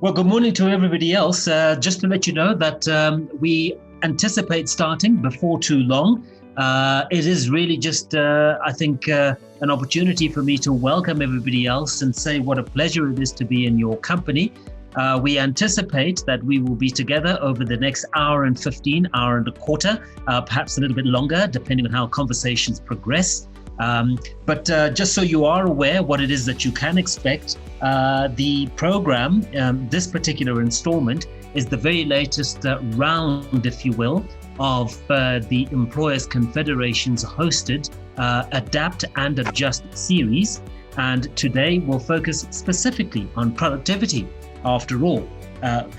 Well, good morning to everybody else. Just to let you know that we anticipate starting before too long. It is really just, I think, an opportunity for me to welcome everybody else and say what a pleasure it is to be in your company. We anticipate that we will be together over the next hour and 15, hour and a quarter, perhaps a little bit longer, depending on how conversations progress. But just so you are aware what it is that you can expect, the program, this particular installment, is the very latest round, if you will, of the Employers Confederation's hosted Adapt and Adjust series. And today we'll focus specifically on productivity. After all,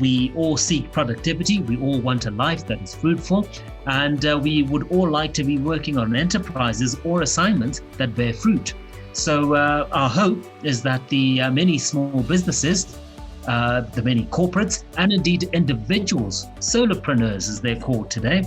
we all seek productivity. We all want a life that is fruitful. And we would all like to be working on enterprises or assignments that bear fruit. So our hope is that the many small businesses, the many corporates, and indeed individuals, solopreneurs as they're called today,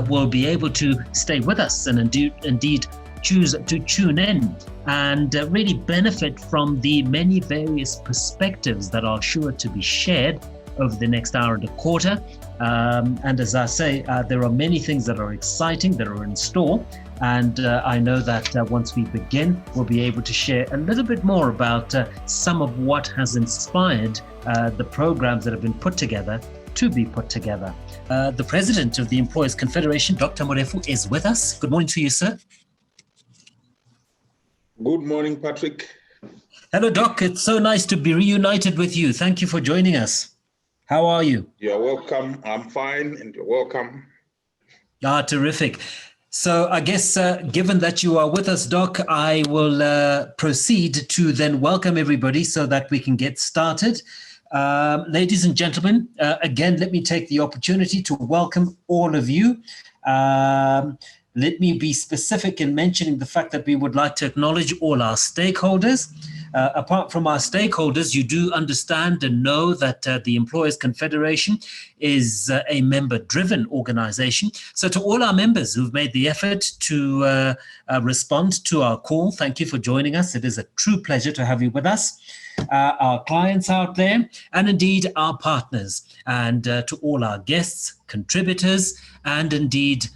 will be able to stay with us and indeed choose to tune in and really benefit from the many various perspectives that are sure to be shared over the next hour and a quarter. And as I say, there are many things that are exciting that are in store. And I know that once we begin, we'll be able to share a little bit more about some of what has inspired the programs that have been put together to be put together. The president of the Employers Confederation, Dr. Morefu, is with us. Good morning to you, sir. Good morning, Patrick. Hello, Doc. It's so nice to be reunited with you. Thank you for joining us. How are you? You're welcome. I'm fine, and you're welcome. Terrific. So I guess given that you are with us, Doc, I will proceed to then welcome everybody so that we can get started. Ladies and gentlemen, again, let me take the opportunity to welcome all of you. Let me be specific in mentioning the fact that we would like to acknowledge all our stakeholders. Apart from our stakeholders, you do understand and know that the Employers Confederation is a member-driven organization. So to all our members who've made the effort to respond to our call, thank you for joining us. It is a true pleasure to have you with us. Our clients out there, and indeed our partners, and to all our guests, contributors, and indeed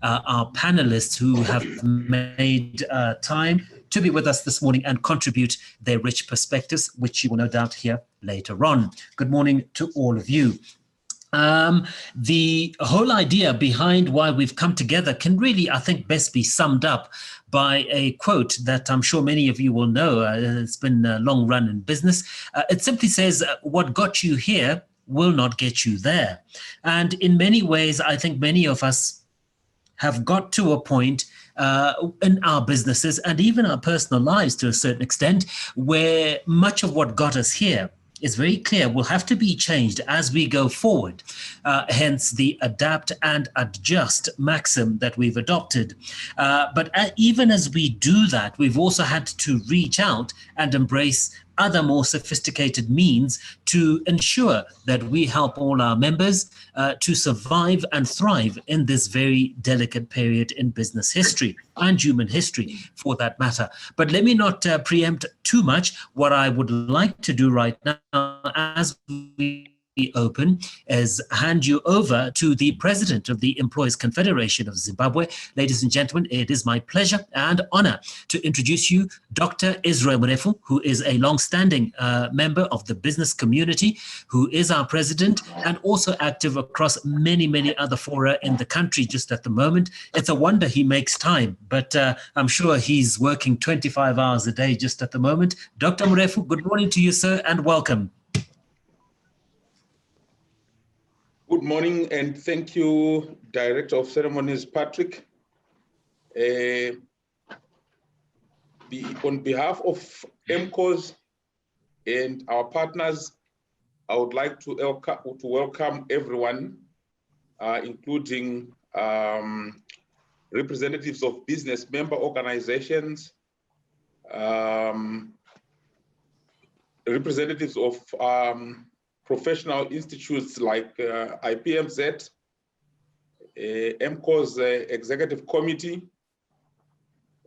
our panelists who have made time to be with us this morning and contribute their rich perspectives, which you will no doubt hear later on. Good morning to all of you. The whole idea behind why we've come together can really, I think, best be summed up by a quote that I'm sure many of you will know. It's been a long run in business. It simply says, what got you here will not get you there. And in many ways, I think many of us have got to a point in our businesses and even our personal lives to a certain extent where much of what got us here is very clear will have to be changed as we go forward. Hence the adapt and adjust maxim that we've adopted. But even as we do that, we've also had to reach out and embrace other more sophisticated means to ensure that we help all our members to survive and thrive in this very delicate period in business history and human history for that matter. But let me not preempt too much. What I would like to do right now as we open is hand you over to the president of the Employers Confederation of Zimbabwe. Ladies and gentlemen, it is my pleasure and honor to introduce you Dr. Israel Morefu, who is a long-standing member of the business community, who is our president and also active across many, many other fora in the country just at the moment. It's a wonder he makes time, but I'm sure he's working 25 hours a day just at the moment. Dr. Morefu, good morning to you, sir, and welcome. Good morning, and thank you, Director of Ceremonies, Patrick. On behalf of EMCOZ and our partners, I would like to welcome everyone, including representatives of business member organizations, representatives of professional institutes like IPMZ, EMCOZ Executive Committee,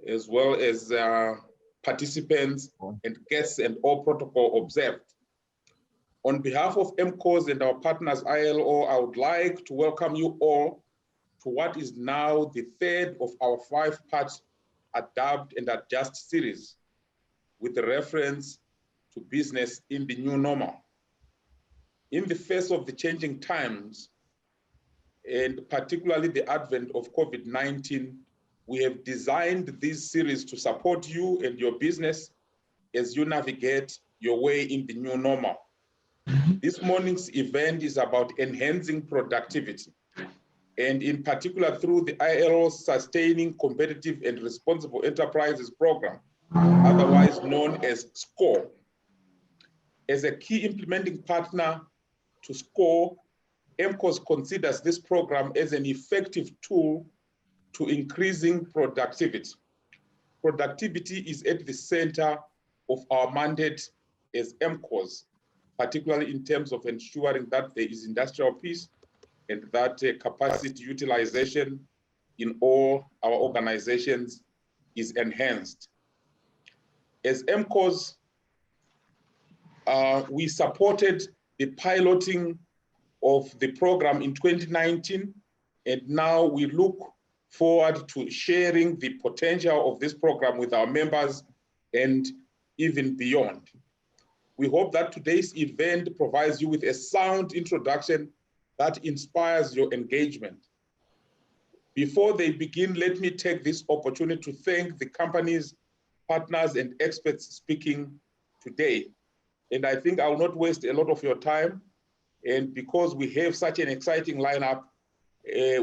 as well as participants and guests and all protocol observed. On behalf of EMCOZ and our partners ILO, I would like to welcome you all to what is now the third of our 5-part Adapt and Adjust series with reference to business in the new normal. In the face of the changing times, and particularly the advent of COVID-19, we have designed this series to support you and your business as you navigate your way in the new normal. This morning's event is about enhancing productivity, and in particular through the ILO's Sustaining Competitive and Responsible Enterprises Program, otherwise known as SCORE. As a key implementing partner to SCORE, EMCOZ considers this program as an effective tool to increasing productivity. Productivity is at the center of our mandate as EMCOZ, particularly in terms of ensuring that there is industrial peace and that capacity utilization in all our organizations is enhanced. As EMCOZ, we supported the piloting of the program in 2019, and now we look forward to sharing the potential of this program with our members and even beyond. We hope that today's event provides you with a sound introduction that inspires your engagement. Before they begin, let me take this opportunity to thank the companies, partners, and experts speaking today. And I think I will not waste a lot of your time. And because we have such an exciting lineup,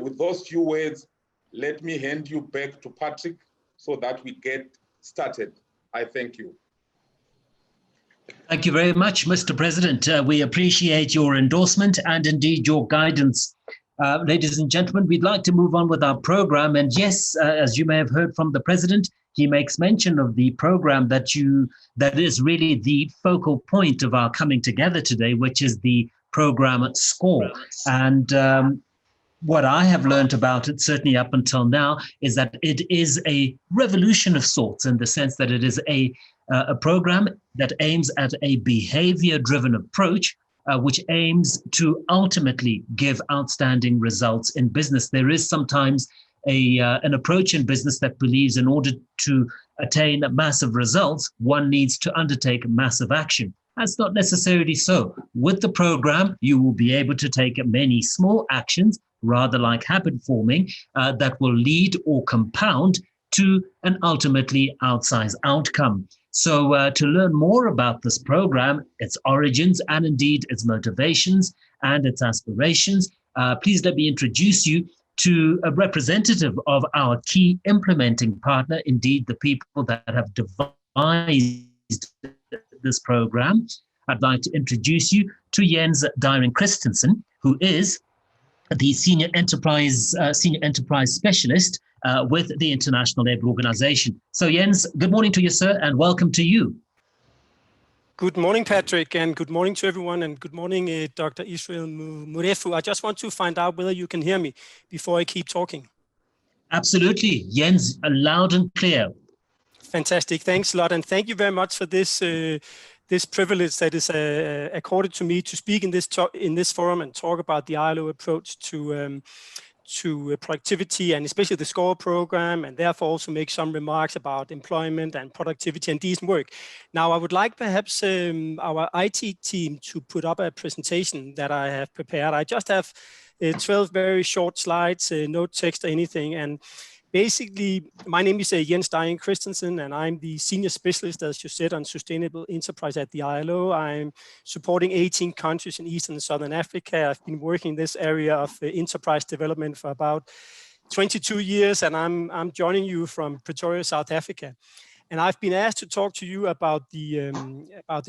with those few words, let me hand you back to Patrick so that we get started. I thank you. Thank you very much, Mr. President. We appreciate your endorsement and indeed your guidance. Ladies and gentlemen, we'd like to move on with our program. And yes, as you may have heard from the President, he makes mention of the program that is really the focal point of our coming together today, which is the program at SCORE. And what I have learned about it, certainly up until now, is that it is a revolution of sorts in the sense that it is a program that aims at a behavior-driven approach, which aims to ultimately give outstanding results in business. There is sometimes an approach in business that believes in order to attain massive results, one needs to undertake massive action. That's not necessarily so. With the program, you will be able to take many small actions, rather like habit forming, that will lead or compound to an ultimately outsized outcome. So to learn more about this program, its origins, and indeed its motivations and its aspirations, please let me introduce you to a representative of our key implementing partner, indeed the people that have devised this program. I'd like to introduce you to Jens Dyring Christensen, who is the Senior Enterprise Specialist with the International Labour Organization. So Jens, good morning to you, sir, and welcome to you. Good morning, Patrick, and good morning to everyone, and good morning, Dr. Israel Murefu. I just want to find out whether you can hear me before I keep talking. Absolutely, Jens, loud and clear. Fantastic, thanks a lot, and thank you very much for this this privilege that is accorded to me to speak in this forum and talk about the ILO approach to productivity and especially the SCORE program, and therefore also make some remarks about employment and productivity and decent work. Now, I would like perhaps our IT team to put up a presentation that I have prepared. I just have 12 very short slides, no text or anything. And basically, my name is Jens Dyring Christensen, and I'm the Senior Specialist, as you said, on Sustainable Enterprise at the ILO. I'm supporting 18 countries in Eastern and Southern Africa. I've been working in this area of enterprise development for about 22 years, and I'm joining you from Pretoria, South Africa. And I've been asked to talk to you about the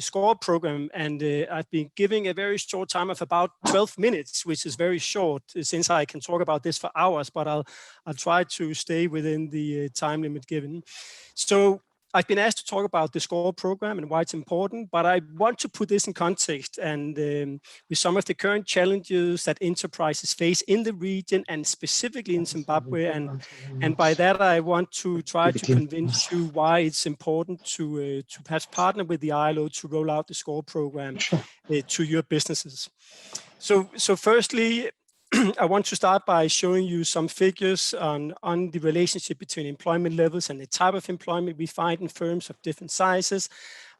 SCORE program, and I've been giving a very short time of about 12 minutes, which is very short, since I can talk about this for hours, but I'll try to stay within the time limit given. So I've been asked to talk about the SCORE program and why it's important, but I want to put this in context and with some of the current challenges that enterprises face in the region and specifically in Zimbabwe. And by that, I want to try to convince you why it's important to perhaps partner with the ILO to roll out the SCORE program to your businesses. So firstly, I want to start by showing you some figures on the relationship between employment levels and the type of employment we find in firms of different sizes.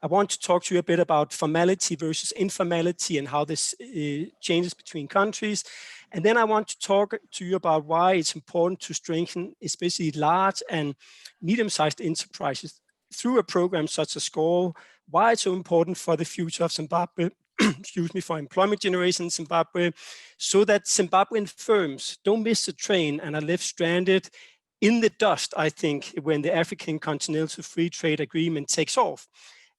I want to talk to you a bit about formality versus informality and how this changes between countries. And then I want to talk to you about why it's important to strengthen especially large and medium-sized enterprises through a program such as SCORE, why it's so important for the future of Zimbabwe, excuse me, for employment generation in Zimbabwe, so that Zimbabwean firms don't miss the train and are left stranded in the dust, I think, when the African Continental Free Trade Agreement takes off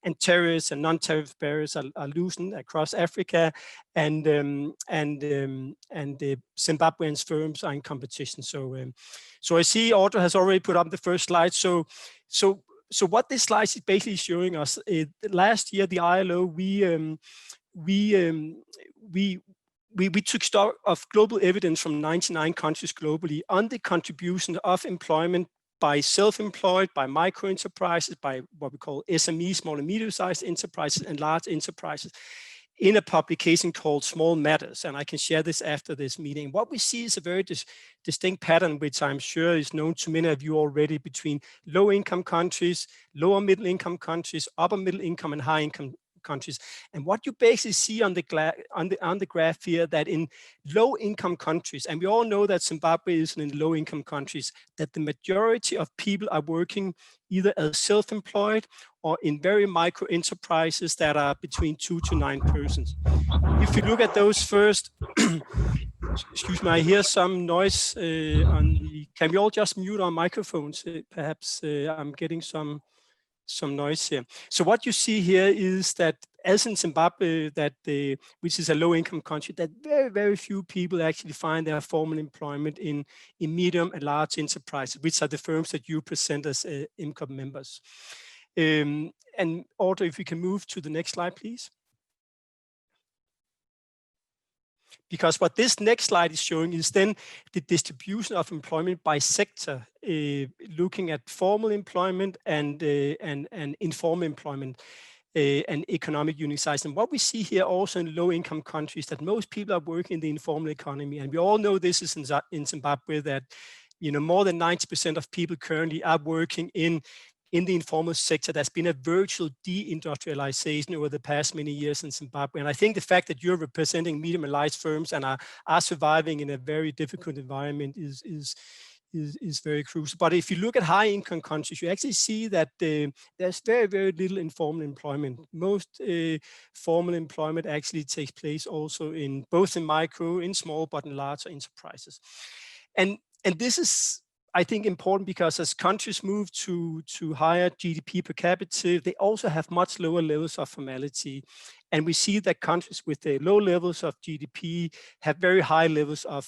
and tariffs and non-tariff barriers are loosened across Africa, and the Zimbabwean firms are in competition. So I see Audra has already put up the first slide. So what this slide is basically showing us, last year the ILO, we took stock of global evidence from 99 countries globally on the contribution of employment by self-employed, by micro enterprises, by what we call SME, small and medium-sized enterprises, and large enterprises, in a publication called Small Matters. And I can share this after this meeting. What we see is a very distinct pattern, which I'm sure is known to many of you already, between low-income countries, lower middle-income countries, upper middle-income and high-income countries. And what you basically see on the graph here, that in low-income countries, and we all know that Zimbabwe is in low-income countries, that the majority of people are working either as self-employed or in very micro enterprises that are between 2 to 9 persons. If you look at those first, excuse me, I hear some noise on the, can we all just mute our microphones? Perhaps I'm getting some noise here. So what you see here is that, as in Zimbabwe, which is a low-income country, that very, very few people actually find their formal employment in medium and large enterprises, which are the firms that you present as EMCOZ members. And Audrey, if we can move to the next slide, please. Because what this next slide is showing is then the distribution of employment by sector, looking at formal employment and informal employment and economic unit size. And what we see here also in low-income countries, that most people are working in the informal economy. And we all know this is in Zimbabwe, that more than 90% of people currently are working in the informal sector. There's been a virtual deindustrialization over the past many years in Zimbabwe. And I think the fact that you're representing medium and large firms and are surviving in a very difficult environment is very crucial. But if you look at high income countries, you actually see that there's very, very little informal employment. Most formal employment actually takes place also in both in micro, in small, but in larger enterprises. And this is, I think, important because as countries move to higher GDP per capita, they also have much lower levels of formality. And we see that countries with the low levels of GDP have very high levels of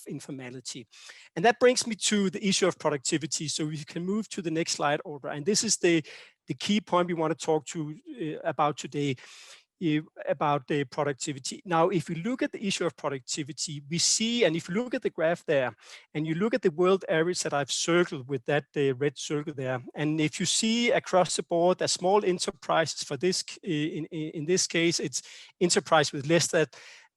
informality. And that brings me to the issue of productivity. So we can move to the next slide, Audra. And this is the key point we want to talk about today, about the productivity. Now, if we look at the issue of productivity, we see, and if you look at the graph there, and you look at the world average that I've circled with that red circle there, and if you see across the board that small enterprises, for this, in this case, it's enterprise with less than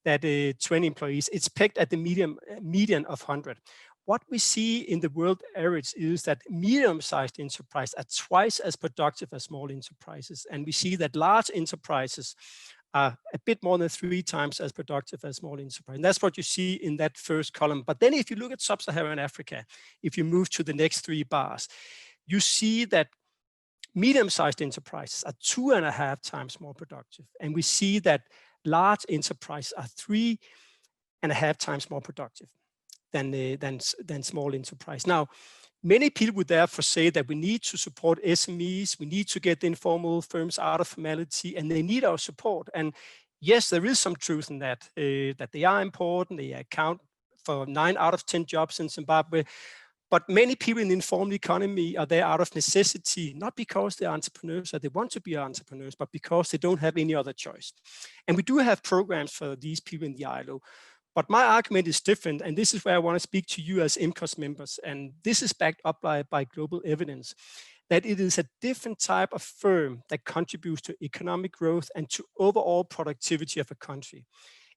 20 employees, it's pegged at the median of 100. What we see in the world average is that medium-sized enterprises are twice as productive as small enterprises. And we see that large enterprises are a bit more than 3 times as productive as small enterprises. And that's what you see in that first column. But then if you look at sub-Saharan Africa, if you move to the next 3 bars, you see that medium-sized enterprises are 2.5 times more productive. And we see that large enterprises are 3.5 times more productive than small enterprise. Now, many people would therefore say that we need to support SMEs, we need to get the informal firms out of formality, and they need our support. And yes, there is some truth in that, that they are important, they account for 9 out of 10 jobs in Zimbabwe. But many people in the informal economy are there out of necessity, not because they're entrepreneurs or they want to be entrepreneurs, but because they don't have any other choice. And we do have programs for these people in the ILO. But my argument is different, and this is where I want to speak to you as EMCOZ members, and this is backed up by global evidence, that it is a different type of firm that contributes to economic growth and to overall productivity of a country.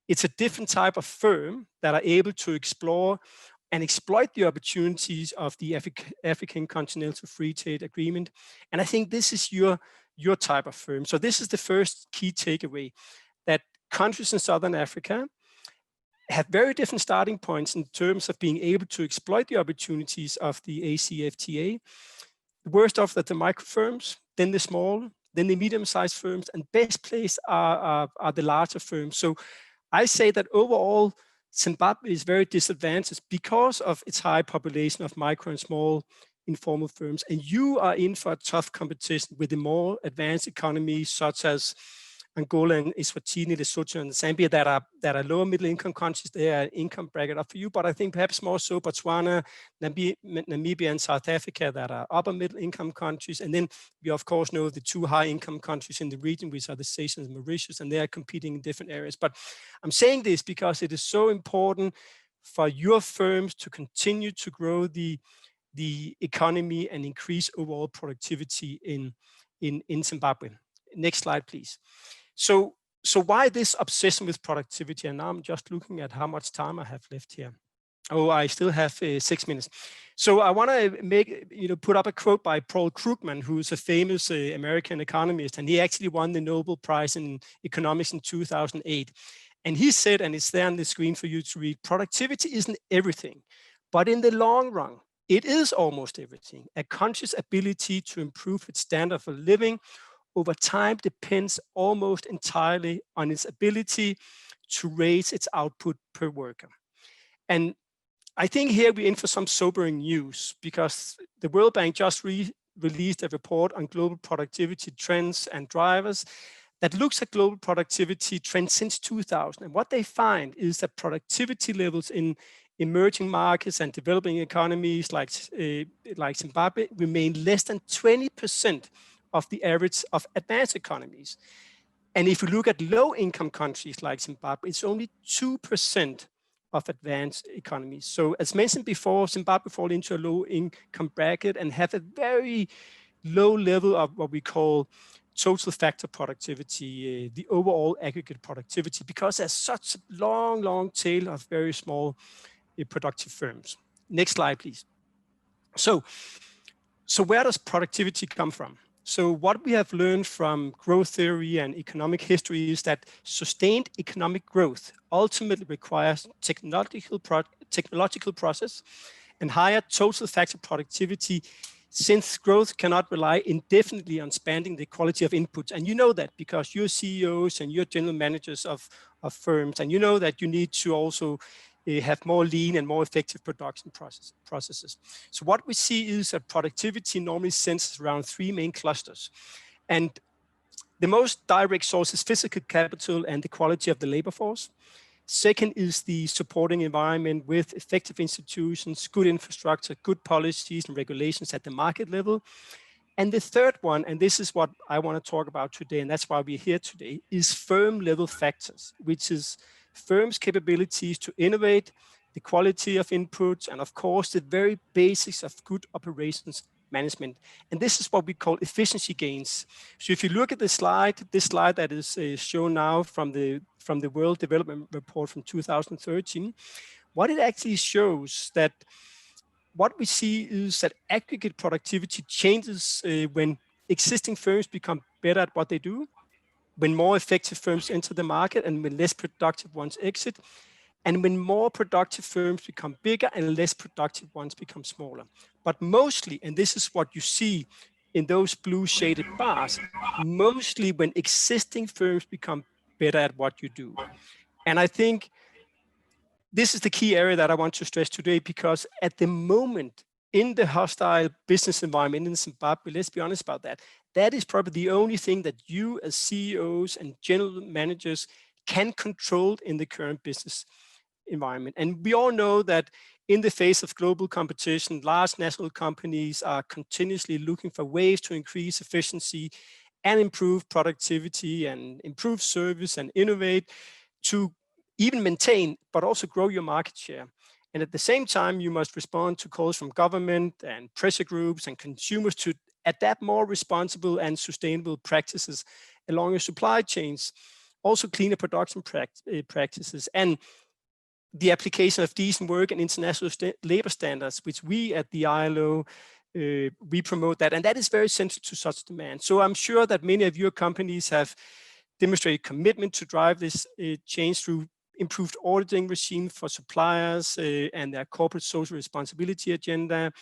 It's a different type of firm that are able to explore and exploit the opportunities of the African Continental Free Trade Agreement. And I think this is your type of firm. So this is the first key takeaway, that countries in Southern Africa have very different starting points in terms of being able to exploit the opportunities of the ACFTA. The worst off that the micro firms, then the small, then the medium-sized firms, and best placed are the larger firms. So I say that overall, Zimbabwe is very disadvantaged because of its high population of micro and small informal firms. And you are in for a tough competition with the more advanced economies such as Angola and Eswatini, Lesotho and Zambia that are lower middle income countries. They are income bracket up for you, but I think perhaps more so Botswana, Namibia and South Africa that are upper middle income countries. And then we of course know the two high income countries in the region, which are the Seychelles and Mauritius, and they are competing in different areas. But I'm saying this because it is so important for your firms to continue to grow the economy and increase overall productivity in Zimbabwe. Next slide, please. So why this obsession with productivity? And now I'm just looking at how much time I have left here. Oh, I still have 6 minutes. So I want to put up a quote by Paul Krugman, who's a famous American economist, and he actually won the Nobel Prize in economics in 2008. And he said, and it's there on the screen for you to read, productivity isn't everything, but in the long run, it is almost everything. A country's ability to improve its standard of living over time depends almost entirely on its ability to raise its output per worker. And I think here we're in for some sobering news, because the World Bank just released a report on global productivity trends and drivers that looks at global productivity trends since 2000. And what they find is that productivity levels in emerging markets and developing economies like Zimbabwe remain less than 20% of the average of advanced economies. And if you look at low-income countries like Zimbabwe, it's only 2% of advanced economies. So as mentioned before, Zimbabwe falls into a low-income bracket and have a very low level of what we call total factor productivity, the overall aggregate productivity, because there's such a long tail of very small productive firms. Next slide, please. So where does productivity come from? So what we have learned from growth theory and economic history is that sustained economic growth ultimately requires technological process and higher total factor productivity, since growth cannot rely indefinitely on expanding the quality of inputs. And you know that because you're CEOs and you're general managers of firms, and you know that you need to also have more lean and more effective production processes. So what we see is that productivity normally centers around three main clusters. And the most direct source is physical capital and the quality of the labor force. Second is the supporting environment with effective institutions, good infrastructure, good policies and regulations at the market level. And the third one, and this is what I want to talk about today, and that's why we're here today, is firm level factors, which is firms' capabilities to innovate, the quality of inputs, and of course, the very basics of good operations management. And this is what we call efficiency gains. So if you look at this slide that is shown now from the World Development Report from 2013, what it actually shows that what we see is that aggregate productivity changes when existing firms become better at what they do, when more effective firms enter the market and when less productive ones exit, and when more productive firms become bigger and less productive ones become smaller. But mostly, and this is what you see in those blue shaded bars, mostly when existing firms become better at what you do. And I think this is the key area that I want to stress today, because at the moment in the hostile business environment in Zimbabwe, let's be honest about that, that is probably the only thing that you as CEOs and general managers can control in the current business environment. And we all know that in the face of global competition, large national companies are continuously looking for ways to increase efficiency and improve productivity and improve service and innovate to even maintain, but also grow your market share. And at the same time, you must respond to calls from government and pressure groups and consumers to adapt more responsible and sustainable practices along your supply chains, also cleaner production practices, and the application of decent work and international labor standards, which we at the ILO, we promote that, and that is very central to such demand. So I'm sure that many of your companies have demonstrated commitment to drive this change through improved auditing regime for suppliers and their corporate social responsibility agenda.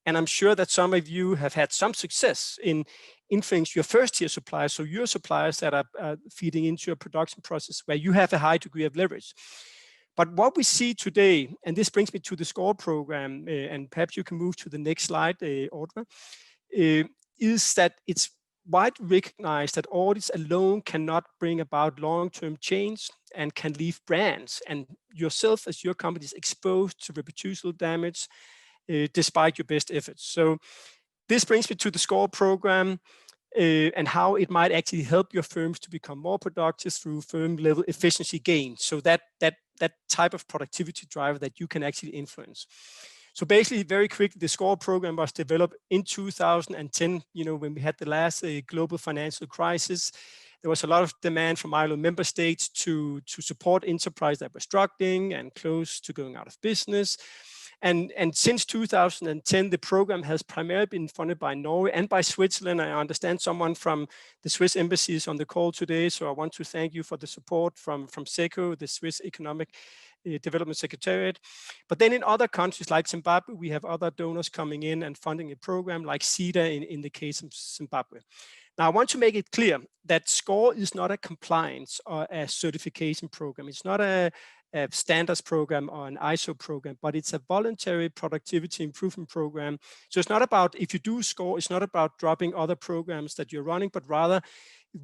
And I'm sure that some of you have had some success in influencing your first-tier suppliers, so your suppliers that are feeding into your production process where you have a high degree of leverage. But what we see today, and this brings me to the SCORE program, and perhaps you can move to the next slide, Audra, is that it's widely recognized that audits alone cannot bring about long-term change and can leave brands and yourself as your company is exposed to reputational damage despite your best efforts. So this brings me to the SCORE program and how it might actually help your firms to become more productive through firm level efficiency gains. So that type of productivity driver that you can actually influence. So basically, very quickly, the SCORE program was developed in 2010, when we had the last global financial crisis. There was a lot of demand from ILO member states to support enterprises that were struggling and close to going out of business. And since 2010, the program has primarily been funded by Norway and by Switzerland. I understand someone from the Swiss embassy is on the call today, so I want to thank you for the support from SECO, the Swiss Economic Development Secretariat. But then in other countries like Zimbabwe, we have other donors coming in and funding a program like CEDA in the case of Zimbabwe. Now, I want to make it clear that SCORE is not a compliance or a certification program. It's not a standards program or an ISO program, but it's a voluntary productivity improvement program. So it's not about, if you do SCORE, it's not about dropping other programs that you're running, but rather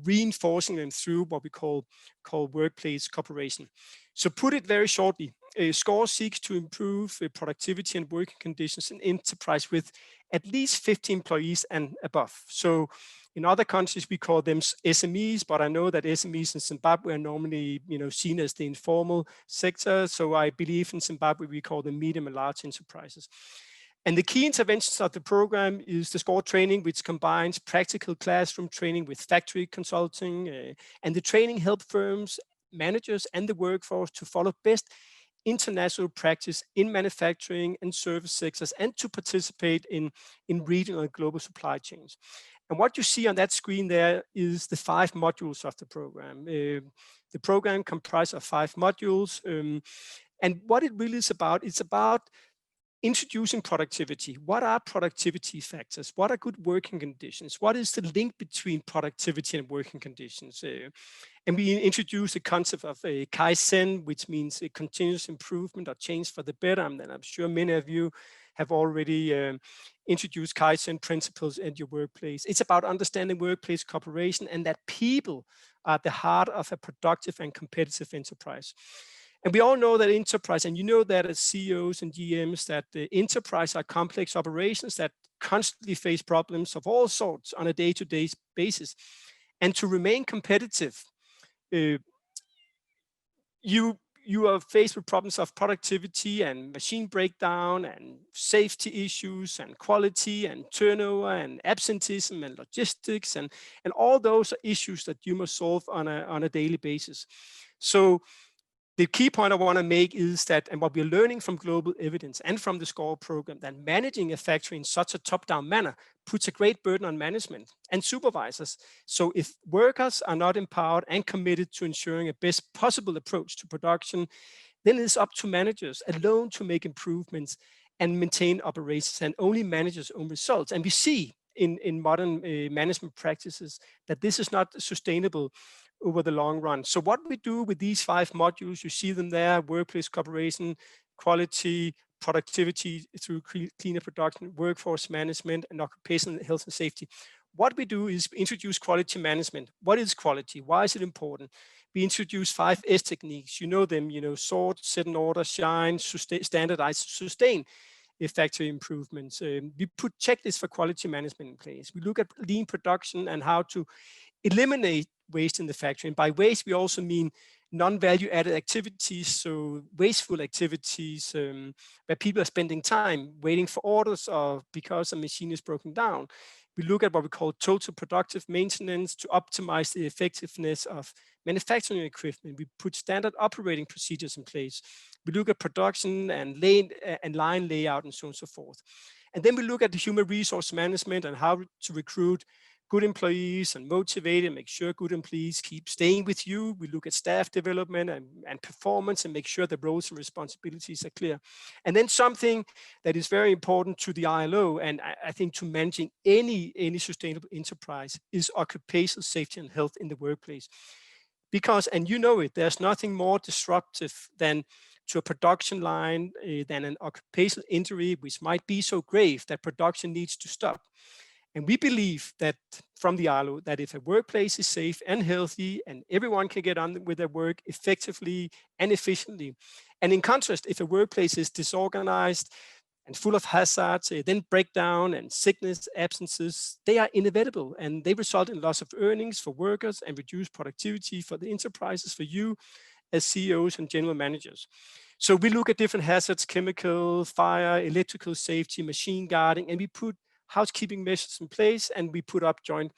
reinforcing them through what we call workplace cooperation. So put it very shortly, SCORE seeks to improve productivity and working conditions in enterprise with at least 50 employees and above. So in other countries, we call them SMEs, but I know that SMEs in Zimbabwe are normally, seen as the informal sector. So I believe in Zimbabwe, we call them medium and large enterprises. And the key interventions of the program is the SCORE training, which combines practical classroom training with factory consulting. And the training helps firms, managers, and the workforce to follow best international practice in manufacturing and service sectors and to participate in regional and global supply chains. And what you see on that screen there is the 5 modules of the program. The program comprises of 5 modules. And what it really is about, it's about introducing productivity. What are productivity factors? What are good working conditions? What is the link between productivity and working conditions? And we introduced the concept of a Kaizen, which means a continuous improvement or change for the better. And I'm sure many of you have already introduced Kaizen principles in your workplace. It's about understanding workplace cooperation and that people are at the heart of a productive and competitive enterprise. And we all know that enterprise, and you know that as CEOs and GMs, that the enterprise are complex operations that constantly face problems of all sorts on a day-to-day basis. And to remain competitive, you are faced with problems of productivity and machine breakdown and safety issues and quality and turnover and absenteeism and logistics and all those are issues that you must solve on a daily basis. So the key point I want to make is that, and what we're learning from global evidence and from the SCORE program, that managing a factory in such a top-down manner puts a great burden on management and supervisors. So if workers are not empowered and committed to ensuring a best possible approach to production, then it's up to managers alone to make improvements and maintain operations and only managers' own results. And we see in modern management practices that this is not sustainable over the long run. So what we do with these 5 modules, you see them there: workplace cooperation, quality, productivity through cleaner production, workforce management, and occupational health and safety. What we do is introduce quality management. What is quality? Why is it important? We introduce 5 S techniques. You know them, sort, set in order, shine, standardize, sustain factory improvements. We put checklists for quality management in place. We look at lean production and how to eliminate waste in the factory. And by waste, we also mean non-value added activities, so wasteful activities where people are spending time waiting for orders or because a machine is broken down. We look at what we call total productive maintenance to optimize the effectiveness of manufacturing equipment. We put standard operating procedures in place. We look at production and line layout and so on and so forth. And then we look at the human resource management and how to recruit good employees and motivate and make sure good employees keep staying with you. We look at staff development and performance and make sure the roles and responsibilities are clear. And then something that is very important to the ILO and I think to managing any sustainable enterprise is occupational safety and health in the workplace. Because, and you know it, there's nothing more disruptive than to a production line than an occupational injury, which might be so grave that production needs to stop. And we believe that from the ILO that if a workplace is safe and healthy and everyone can get on with their work effectively and efficiently, and in contrast, if a workplace is disorganized and full of hazards, then breakdown and sickness, absences, they are inevitable and they result in loss of earnings for workers and reduced productivity for the enterprises, for you as CEOs and general managers. So we look at different hazards, chemical, fire, electrical safety, machine guarding, and we put housekeeping measures in place and we put up joint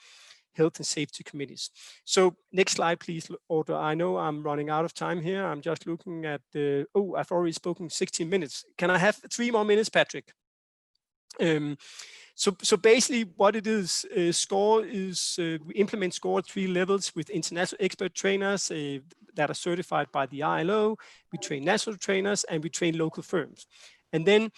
health and safety committees. So next slide, please, Audra. I know I'm running out of time here. I'm just looking at the, oh, I've already spoken 16 minutes. Can I have 3 more minutes, Patrick? So basically what it is, SCORE is, we implement SCORE at 3 levels with international expert trainers that are certified by the ILO. We train national trainers and we train local firms. And then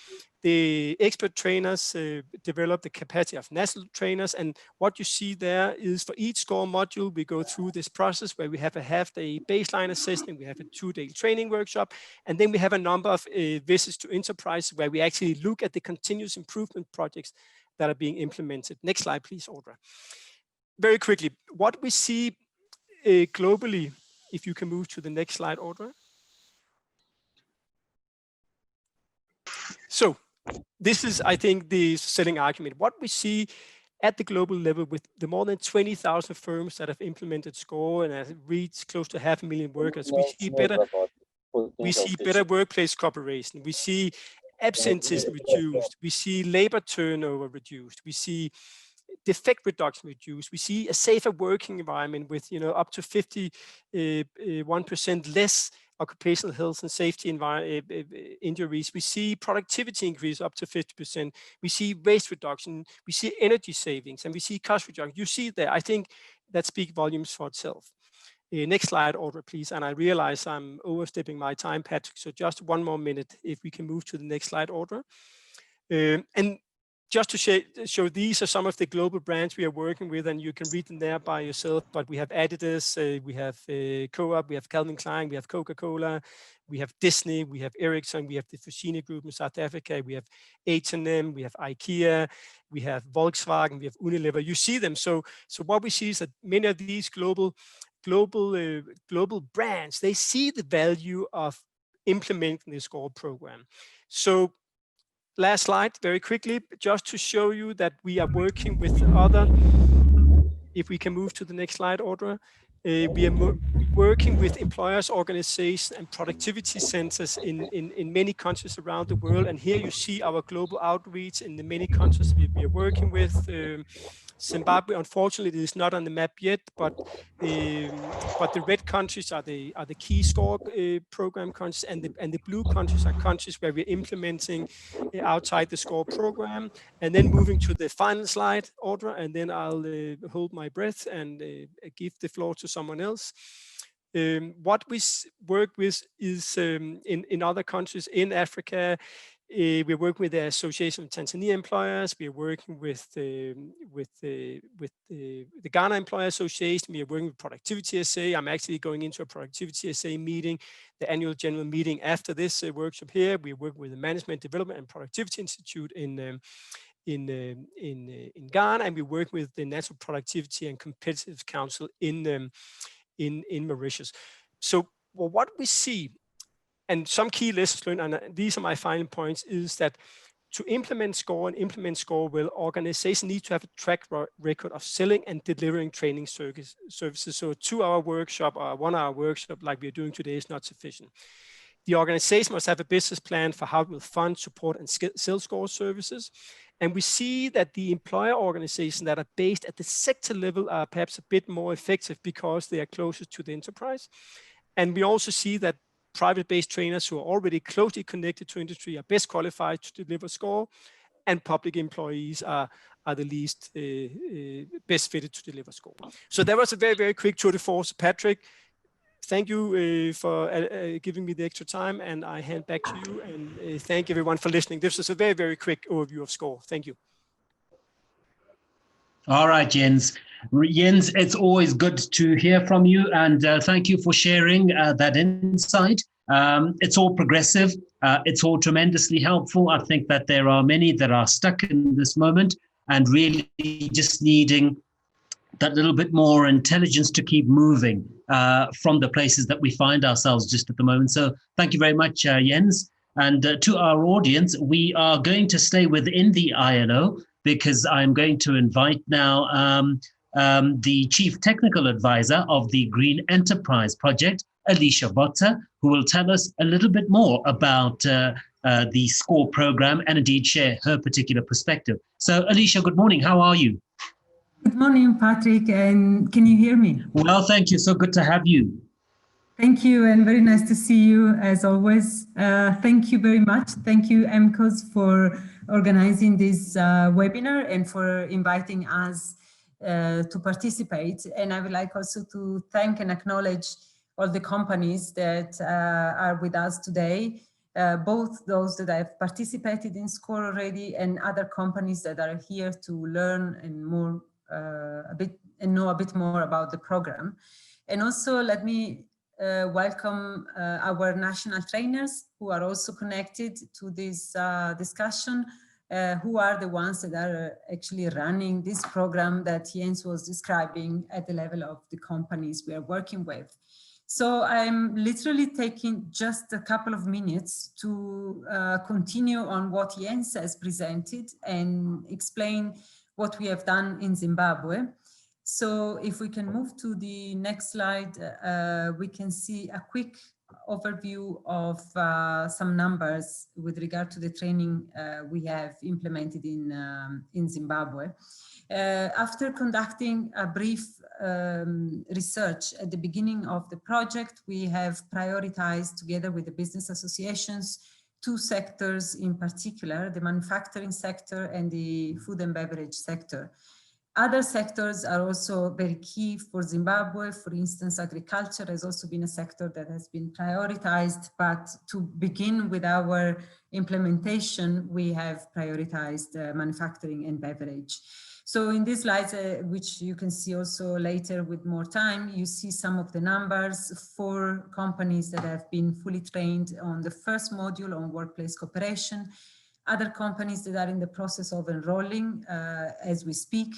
the expert trainers develop the capacity of national trainers. And what you see there is for each SCORE module, we go through this process where we have a half-day baseline assessment, we have a 2-day training workshop, and then we have a number of visits to enterprise where we actually look at the continuous improvement projects that are being implemented. Next slide, please, Audra. Very quickly, what we see globally, if you can move to the next slide, Audra. So this is, I think, the selling argument. What we see at the global level with the more than 20,000 firms that have implemented SCORE and have reached close to 500,000 workers, we see better workplace cooperation. We see absenteeism reduced. We see labor turnover reduced. We see defect reduction reduced. We see a safer working environment with, up to 51% less occupational health and safety injuries. We see productivity increase up to 50%. We see waste reduction. We see energy savings, and we see cost reduction. You see there, I think that speaks volumes for itself. Next slide, Audra, please. And I realize I'm overstepping my time, Patrick, so just 1 more minute if we can move to the next slide, Audra. And just to show these are some of the global brands we are working with, and you can read them there by yourself, but we have Adidas, we have Co-op, we have Calvin Klein, we have Coca-Cola, we have Disney, we have Ericsson, we have the Fushini Group in South Africa, we have H&M, we have IKEA, we have Volkswagen, we have Unilever. You see them. So what we see is that many of these global brands, they see the value of implementing the SCORE program. So last slide, very quickly, just to show you that we are working with other, if we can move to the next slide, Audra. We are working with employers, organizations, and productivity centers in many countries around the world. And here you see our global outreach in the many countries we are working with. Zimbabwe, unfortunately, is not on the map yet, but the red countries are the key SCORE program countries, and the blue countries are countries where we're implementing outside the SCORE program. And then moving to the final slide, Audra, and then I'll hold my breath and give the floor to someone else. What we work with is in other countries in Africa. We're working with the Association of Tanzania Employers. We are working with the Ghana Employer Association. We are working with Productivity SA. I'm actually going into a Productivity SA meeting, the annual general meeting after this workshop here. We work with the Management Development and Productivity Institute in Ghana, and we work with the National Productivity and Competitiveness Council in in Mauritius. So well, what we see, and some key lessons learned, and these are my final points, is that to implement SCORE and implement SCORE well, organizations need to have a track record of selling and delivering training services. So a 2-hour workshop or a 1-hour workshop like we're doing today is not sufficient. The organization must have a business plan for how it will fund, support, and sell SCORE services. And we see that the employer organizations that are based at the sector level are perhaps a bit more effective because they are closest to the enterprise. And we also see that private-based trainers who are already closely connected to industry are best qualified to deliver SCORE, and public employees are the least best fitted to deliver SCORE. So that was a very, very quick tour de force. Patrick, thank you for giving me the extra time, and I hand back to you, and thank everyone for listening. This was a very, very quick overview of SCORE. Thank you. All right, Jens. Jens, it's always good to hear from you, and thank you for sharing that insight. It's all progressive. It's all tremendously helpful. I think that there are many that are stuck in this moment and really just needing that little bit more intelligence to keep moving from the places that we find ourselves just at the moment. So thank you very much, Jens. And to our audience, we are going to stay within the ILO because I'm going to invite now the Chief Technical Advisor of the Green Enterprise Project, Alicia Botta, who will tell us a little bit more about the SCORE program and indeed share her particular perspective. So Alicia, good morning. How are you? Good morning, Patrick, and can you hear me? Well, thank you. So good to have you. Thank you, and very nice to see you as always. Thank you very much. Thank you, EMCOZ, for organizing this webinar and for inviting us to participate. And I would like also to thank and acknowledge all the companies that are with us today, both those that have participated in SCORE already and other companies that are here to learn and more know a bit more about the program. And also let me welcome our national trainers who are also connected to this discussion, who are the ones that are actually running this program that Jens was describing at the level of the companies we are working with. So I'm literally taking just a couple of minutes to continue on what Jens has presented and explain what we have done in Zimbabwe. So if we can move to the next slide, we can see a quick overview of some numbers with regard to the training we have implemented in Zimbabwe. After conducting a brief research at the beginning of the project, we have prioritized together with the business associations 2 sectors in particular, the manufacturing sector and the food and beverage sector. Other sectors are also very key for Zimbabwe. For instance, agriculture has also been a sector that has been prioritized, but to begin with our implementation, we have prioritized manufacturing and beverage. So in these slides, which you can see also later with more time, you see some of the numbers for companies that have been fully trained on the first module on workplace cooperation, other companies that are in the process of enrolling as we speak,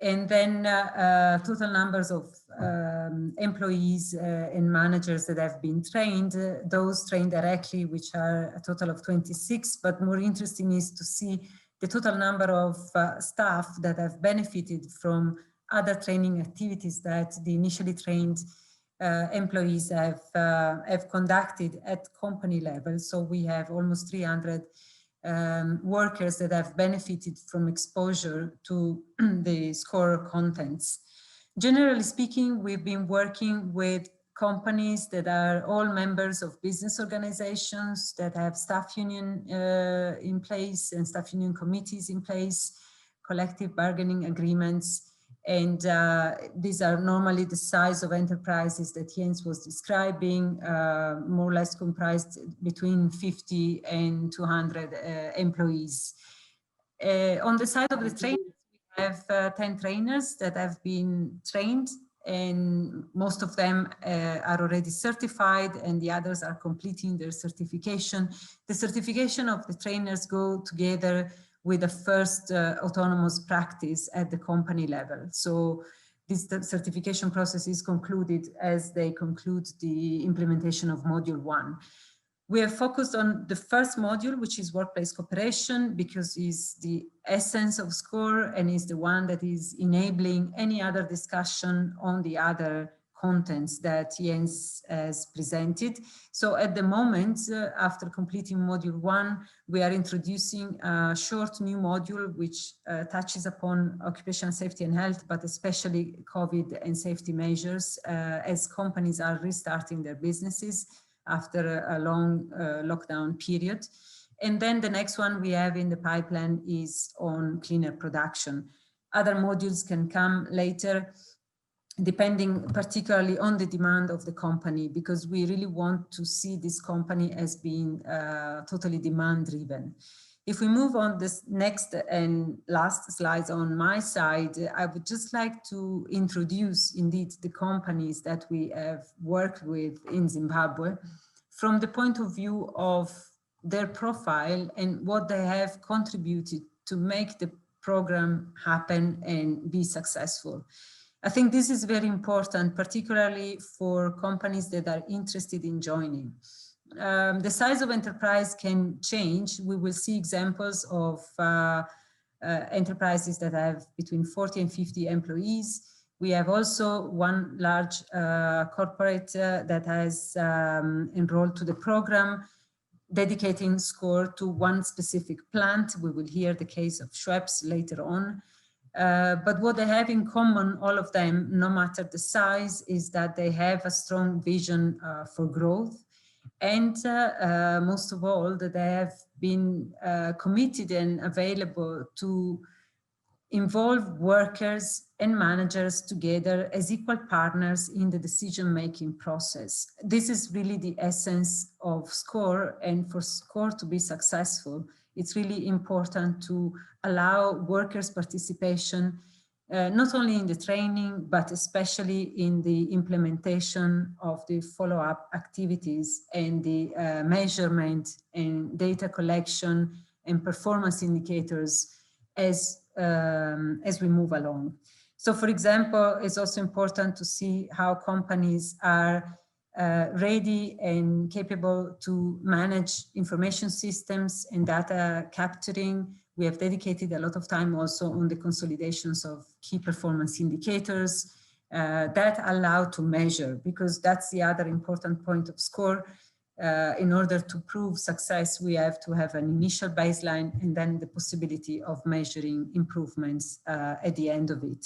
and then total numbers of employees and managers that have been trained, those trained directly, which are a total of 26, but more interesting is to see the total number of staff that have benefited from other training activities that the initially trained employees have conducted at company level. So we have almost 300 workers that have benefited from exposure to the SCORE contents. Generally speaking, we've been working with companies that are all members of business organizations that have staff union in place and staff union committees in place, collective bargaining agreements. And these are normally the size of enterprises that Jens was describing, more or less comprised between 50 and 200 employees. On the side of the trainers, we have 10 trainers that have been trained, and most of them are already certified and the others are completing their certification. The certification of the trainers go together with the first autonomous practice at the company level. So this certification process is concluded as they conclude the implementation of module 1. We are focused on the first module, which is workplace cooperation, because it's the essence of SCORE and is the one that is enabling any other discussion on the other contents that Jens has presented. So at the moment, after completing module 1, we are introducing a short new module which touches upon occupational safety and health, but especially COVID and safety measures as companies are restarting their businesses after a long lockdown period. And then the next one we have in the pipeline is on cleaner production. Other modules can come later, depending particularly on the demand of the company, because we really want to see this company as being totally demand driven. If we move on this next and last slides on my side, I would just like to introduce indeed the companies that we have worked with in Zimbabwe from the point of view of their profile and what they have contributed to make the program happen and be successful. I think this is very important, particularly for companies that are interested in joining. The size of enterprise can change. We will see examples of enterprises that have between 40 and 50 employees. We have also one large corporate that has enrolled to the program, dedicating SCORE to one specific plant. We will hear the case of Schweppes later on. But what they have in common, all of them, no matter the size, is that they have a strong vision for growth. And most of all, that they have been committed and available to involve workers and managers together as equal partners in the decision-making process. This is really the essence of SCORE, and for SCORE to be successful, it's really important to allow workers' participation, not only in the training, but especially in the implementation of the follow-up activities and the measurement and data collection and performance indicators as we move along. So, for example, it's also important to see how companies are ready and capable to manage information systems and data capturing. We have dedicated a lot of time also on the consolidations of key performance indicators that allow to measure, because that's the other important point of SCORE. In order to prove success, we have to have an initial baseline and then the possibility of measuring improvements at the end of it.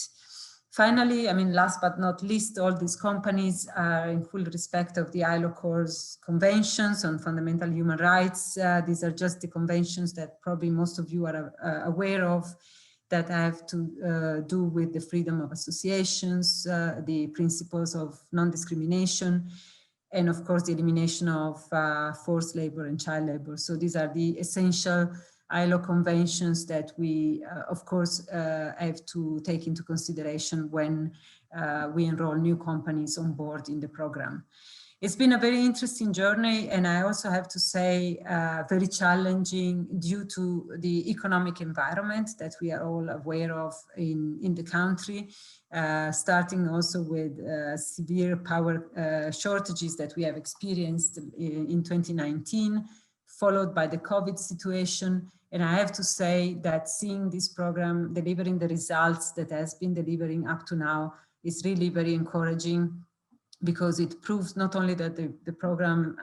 Finally, I mean, last but not least, all these companies are in full respect of the ILO Core's conventions on fundamental human rights. These are just the conventions that probably most of you are aware of, that have to do with the freedom of associations, the principles of non-discrimination, and of course the elimination of forced labor and child labor. So these are the essential ILO conventions that we, of course, have to take into consideration when we enroll new companies on board in the program. It's been a very interesting journey, and I also have to say very challenging due to the economic environment that we are all aware of in the country, starting also with severe power shortages that we have experienced in 2019, followed by the COVID situation. And I have to say that seeing this program delivering the results that has been delivering up to now is really very encouraging, because it proves not only that the program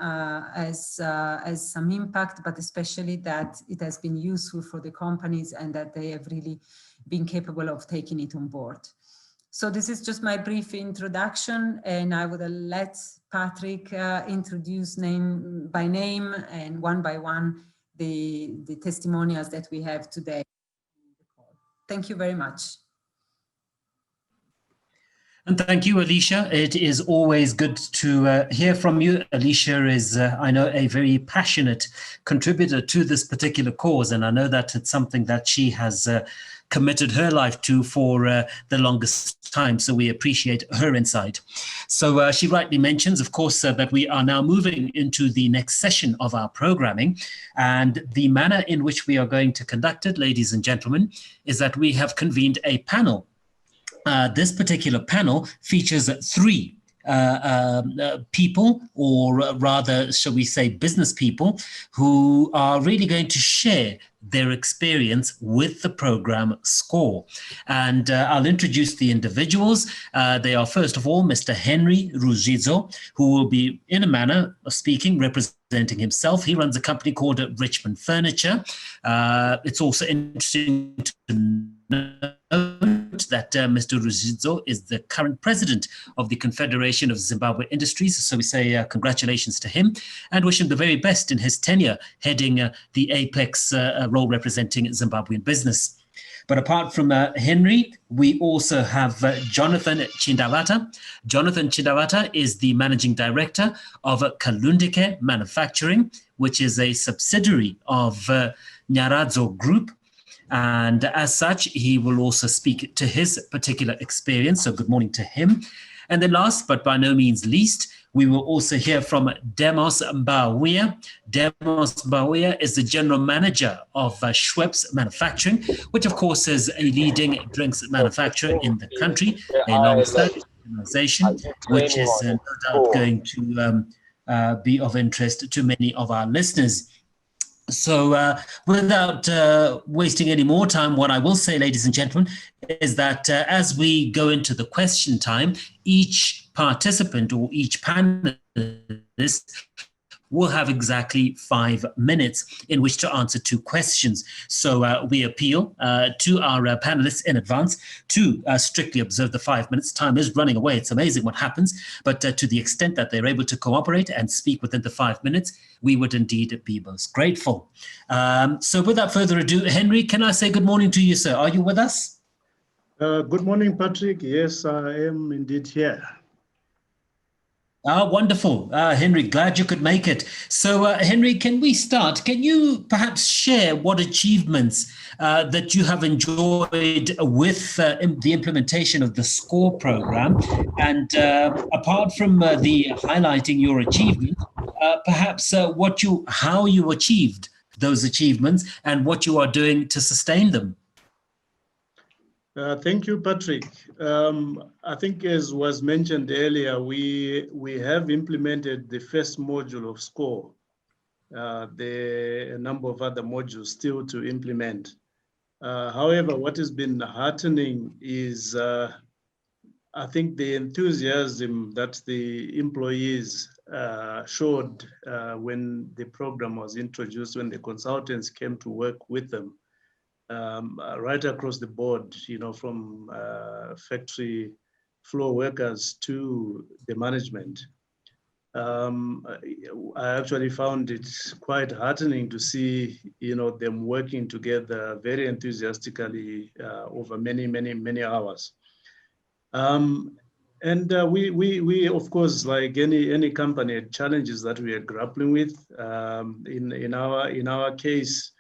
has some impact, but especially that it has been useful for the companies and that they have really been capable of taking it on board. So this is just my brief introduction, and I would let Patrick introduce name by name and one by one the testimonials that we have today. Thank you very much. And thank you, Alicia. It is always good to hear from you. Alicia is, I know, a very passionate contributor to this particular cause, and I know that it's something that she has committed her life to for the longest time. So we appreciate her insight. So she rightly mentions, of course, that we are now moving into the next session of our programming. And the manner in which we are going to conduct it, ladies and gentlemen, is that we have convened a panel this particular panel features three people, or rather, shall we say, business people, who are really going to share their experience with the program SCORE. And I'll introduce the individuals. They are, first of all, Mr. Henry Ruzizo, who will be, in a manner of speaking, representing himself. He runs a company called Richmond Furniture. It's also interesting to note that Mr. Ruzizo is the current president of the Confederation of Zimbabwe Industries. So we say congratulations to him and wish him the very best in his tenure heading the Apex role representing Zimbabwean business. But apart from Henry, we also have Jonathan Chindavata. Jonathan Chindavata is the managing director of Kalundike Manufacturing, which is a subsidiary of Nyaradzo Group. And as such, he will also speak to his particular experience. So good morning to him. And then last, but by no means least, we will also hear from Demos Mbawia. Demos Mbawia is the general manager of Schweppes Manufacturing, which of course is a leading drinks manufacturer in the country, a long-standing organization, which is no doubt going to be of interest to many of our listeners. So without wasting any more time, what I will say, ladies and gentlemen, is that as we go into the question time, each participant or each panelist will have exactly 5 minutes in which to answer 2 questions. So we appeal to our panelists in advance to strictly observe the 5 minutes. Time is running away. It's amazing what happens. But to the extent that they're able to cooperate and speak within the 5 minutes, we would indeed be most grateful. So without further ado, Henry, can I say good morning to you, sir? Are you with us? Good morning, Patrick. Yes, I am indeed here. Wonderful. Henry, glad you could make it. So, Henry, can we start? Can you perhaps share what achievements that you have enjoyed with the implementation of the SCORE program? And apart from the highlighting your achievements, perhaps how you achieved those achievements and what you are doing to sustain them? Thank you, Patrick. I think, as was mentioned earlier, we have implemented the first module of SCORE. There are a number of other modules still to implement. However, what has been heartening is, I think, the enthusiasm that the employees showed when the program was introduced, when the consultants came to work with them. Right across the board, you know, from factory floor workers to the management. I actually found it quite heartening to see, you know, them working together very enthusiastically over many hours. And we of course, like any company, had challenges that we are grappling with. In our case.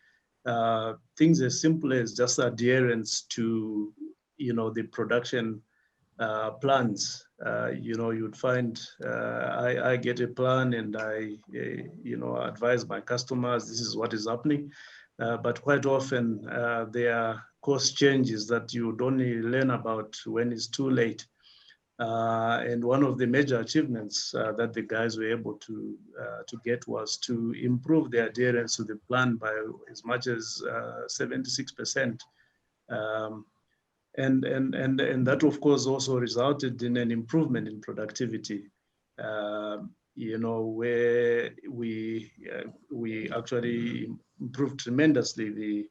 Things as simple as just adherence to, you know, the production plans. You know, you'd find I get a plan and I, you know, advise my customers this is what is happening. But quite often there are course changes that you would only learn about when it's too late. And one of the major achievements that the guys were able to get was to improve their adherence to the plan by as much as 76%. And that, of course, also resulted in an improvement in productivity. You know, where we actually improved tremendously the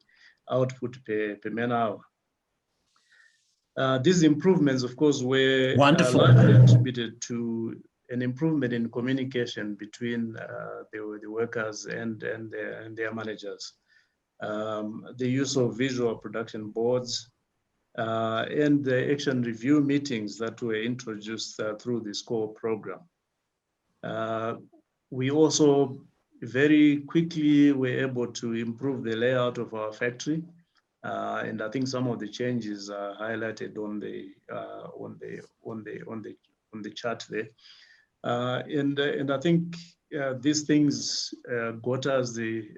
output per man hour. These improvements, of course, were largely attributed to an improvement in communication between the workers and their managers. The use of visual production boards and the action review meetings that were introduced through the SCORE program. We also very quickly were able to improve the layout of our factory. And I think some of the changes are highlighted on the chart there. And I think these things got us the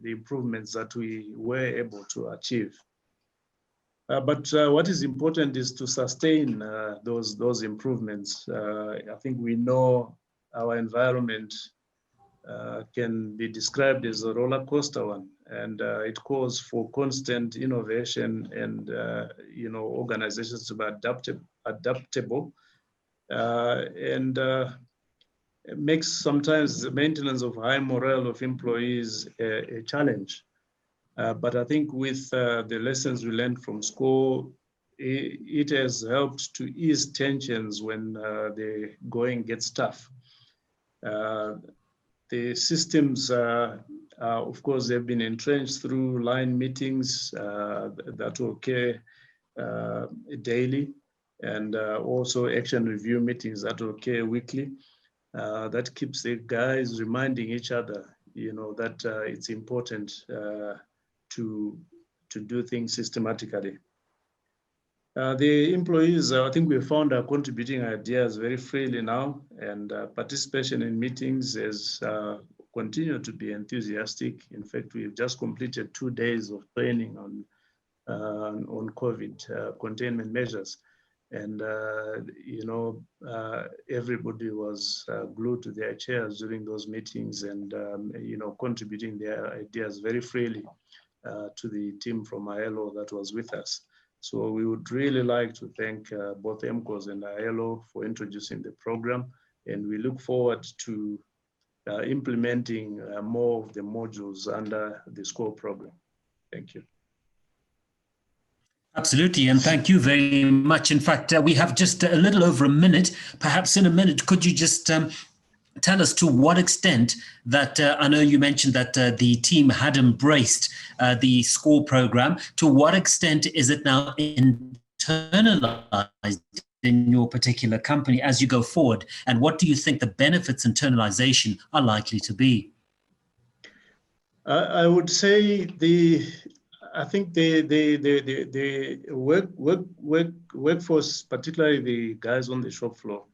improvements that we were able to achieve. But what is important is to sustain those improvements. I think we know our environment can be described as a roller coaster one, and it calls for constant innovation and organizations to be adaptable, and it makes sometimes the maintenance of high morale of employees a challenge. But I think with the lessons we learned from school, it has helped to ease tensions when the going gets tough. The systems, of course, they've been entrenched through line meetings that occur daily, and also action review meetings that occur weekly. That keeps the guys reminding each other, that it's important to do things systematically. The employees, I think we found, are contributing ideas very freely now, and participation in meetings has continued to be enthusiastic. In fact, we've just completed 2 days of training on COVID containment measures, and everybody was glued to their chairs during those meetings, and contributing their ideas very freely to the team from ILO that was with us. So we would really like to thank both EMCOZ and ILO for introducing the program, and we look forward to implementing more of the modules under the SCORE program. Thank you. Absolutely, and thank you very much. In fact, we have just a little over a minute. Perhaps in a minute, could you just tell us to what extent that, I know you mentioned that the team had embraced the SCORE program. To what extent is it now internalized in your particular company as you go forward? And what do you think the benefits internalization are likely to be? I would say the workforce, particularly the guys on the shop floor,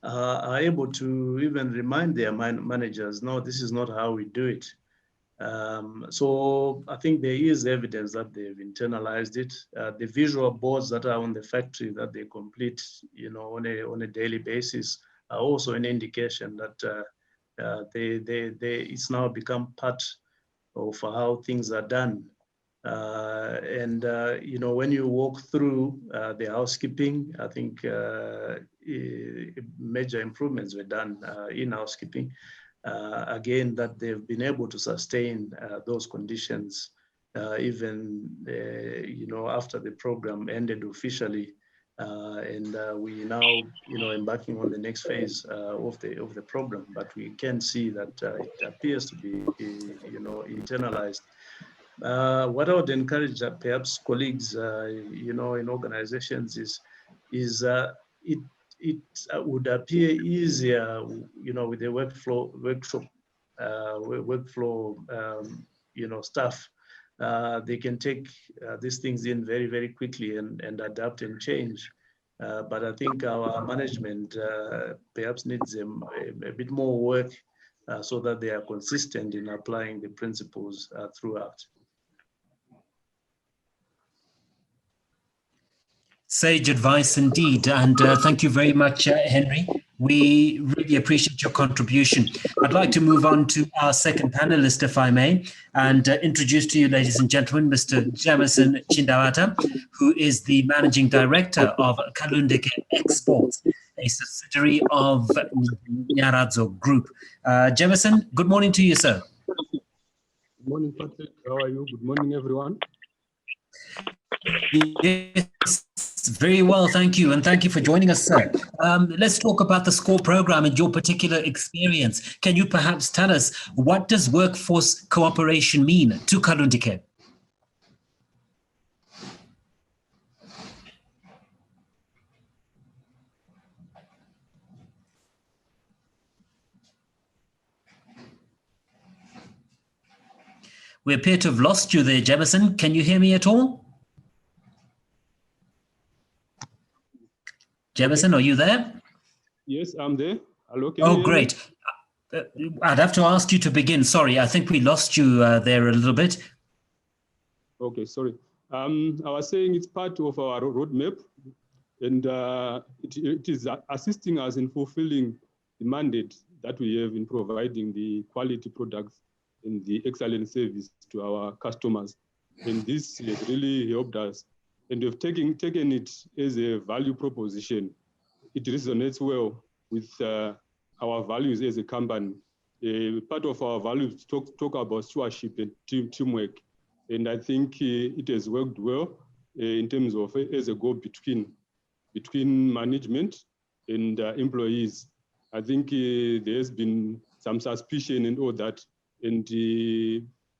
are able to even remind their managers, no, this is not how we do it. So I think there is evidence that they've internalized it. The visual boards that are on the factory that they complete, on a daily basis, are also an indication that it's now become part of how things are done. When you walk through the housekeeping, I think major improvements were done in housekeeping. Again, that they've been able to sustain those conditions even after the program ended officially, and we now embarking on the next phase of the program. But we can see that it appears to be internalized. What I would encourage perhaps colleagues, in organizations is it would appear easier, with the workflow staff. They can take these things in very, very quickly and adapt and change. But I think our management perhaps needs a bit more work so that they are consistent in applying the principles throughout. Sage advice indeed, and thank you very much, Henry. We really appreciate your contribution. I'd like to move on to our second panelist, if I may, and introduce to you, ladies and gentlemen, Mr. Jameson Chindawata, who is the Managing Director of Kalundeke Exports, a subsidiary of Nyaradzo Group. Jameson, good morning to you, sir. Good morning, Patrick. How are you? Good morning, everyone. Yes, very well, thank you. And thank you for joining us, sir. Let's talk about the SCORE program and your particular experience. Can you perhaps tell us, what does workforce cooperation mean to Kalundeke? We appear to have lost you there, Jameson. Can you hear me at all? Jameson, are you there? Yes, I'm there. Hello, can you hear great. I'd have to ask you to begin. Sorry, I think we lost you there a little bit. Okay, sorry. I was saying it's part of our roadmap, and it is assisting us in fulfilling the mandate that we have in providing the quality products and the excellent service to our customers. And this has really helped us. And we've taken it as a value proposition. It resonates well with our values as a company. Part of our values talk about stewardship and teamwork. And I think it has worked well in terms of as a goal between management and employees. I think there has been some suspicion and all that. And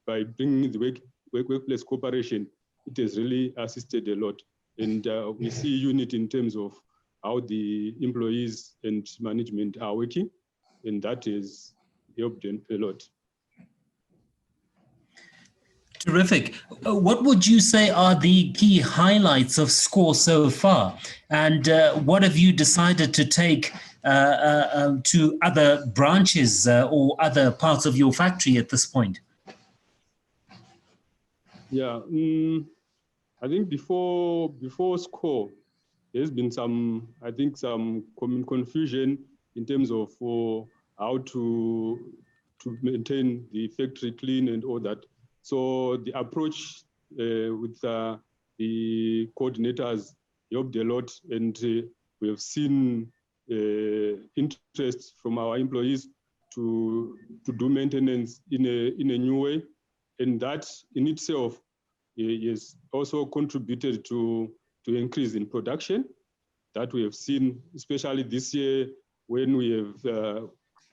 by bringing the workplace cooperation, it has really assisted a lot. And we see unity in terms of how the employees and management are working, and that has helped them a lot. Terrific. What would you say are the key highlights of SCORE so far? And what have you decided to take to other branches or other parts of your factory at this point? Yeah, I think before SCORE, there's been some confusion in terms of how to maintain the factory clean and all that. So the approach with the coordinators helped a lot, and we have seen interest from our employees to do maintenance in a new way, and that in itself is also contributed to increase in production that we have seen, especially this year when we have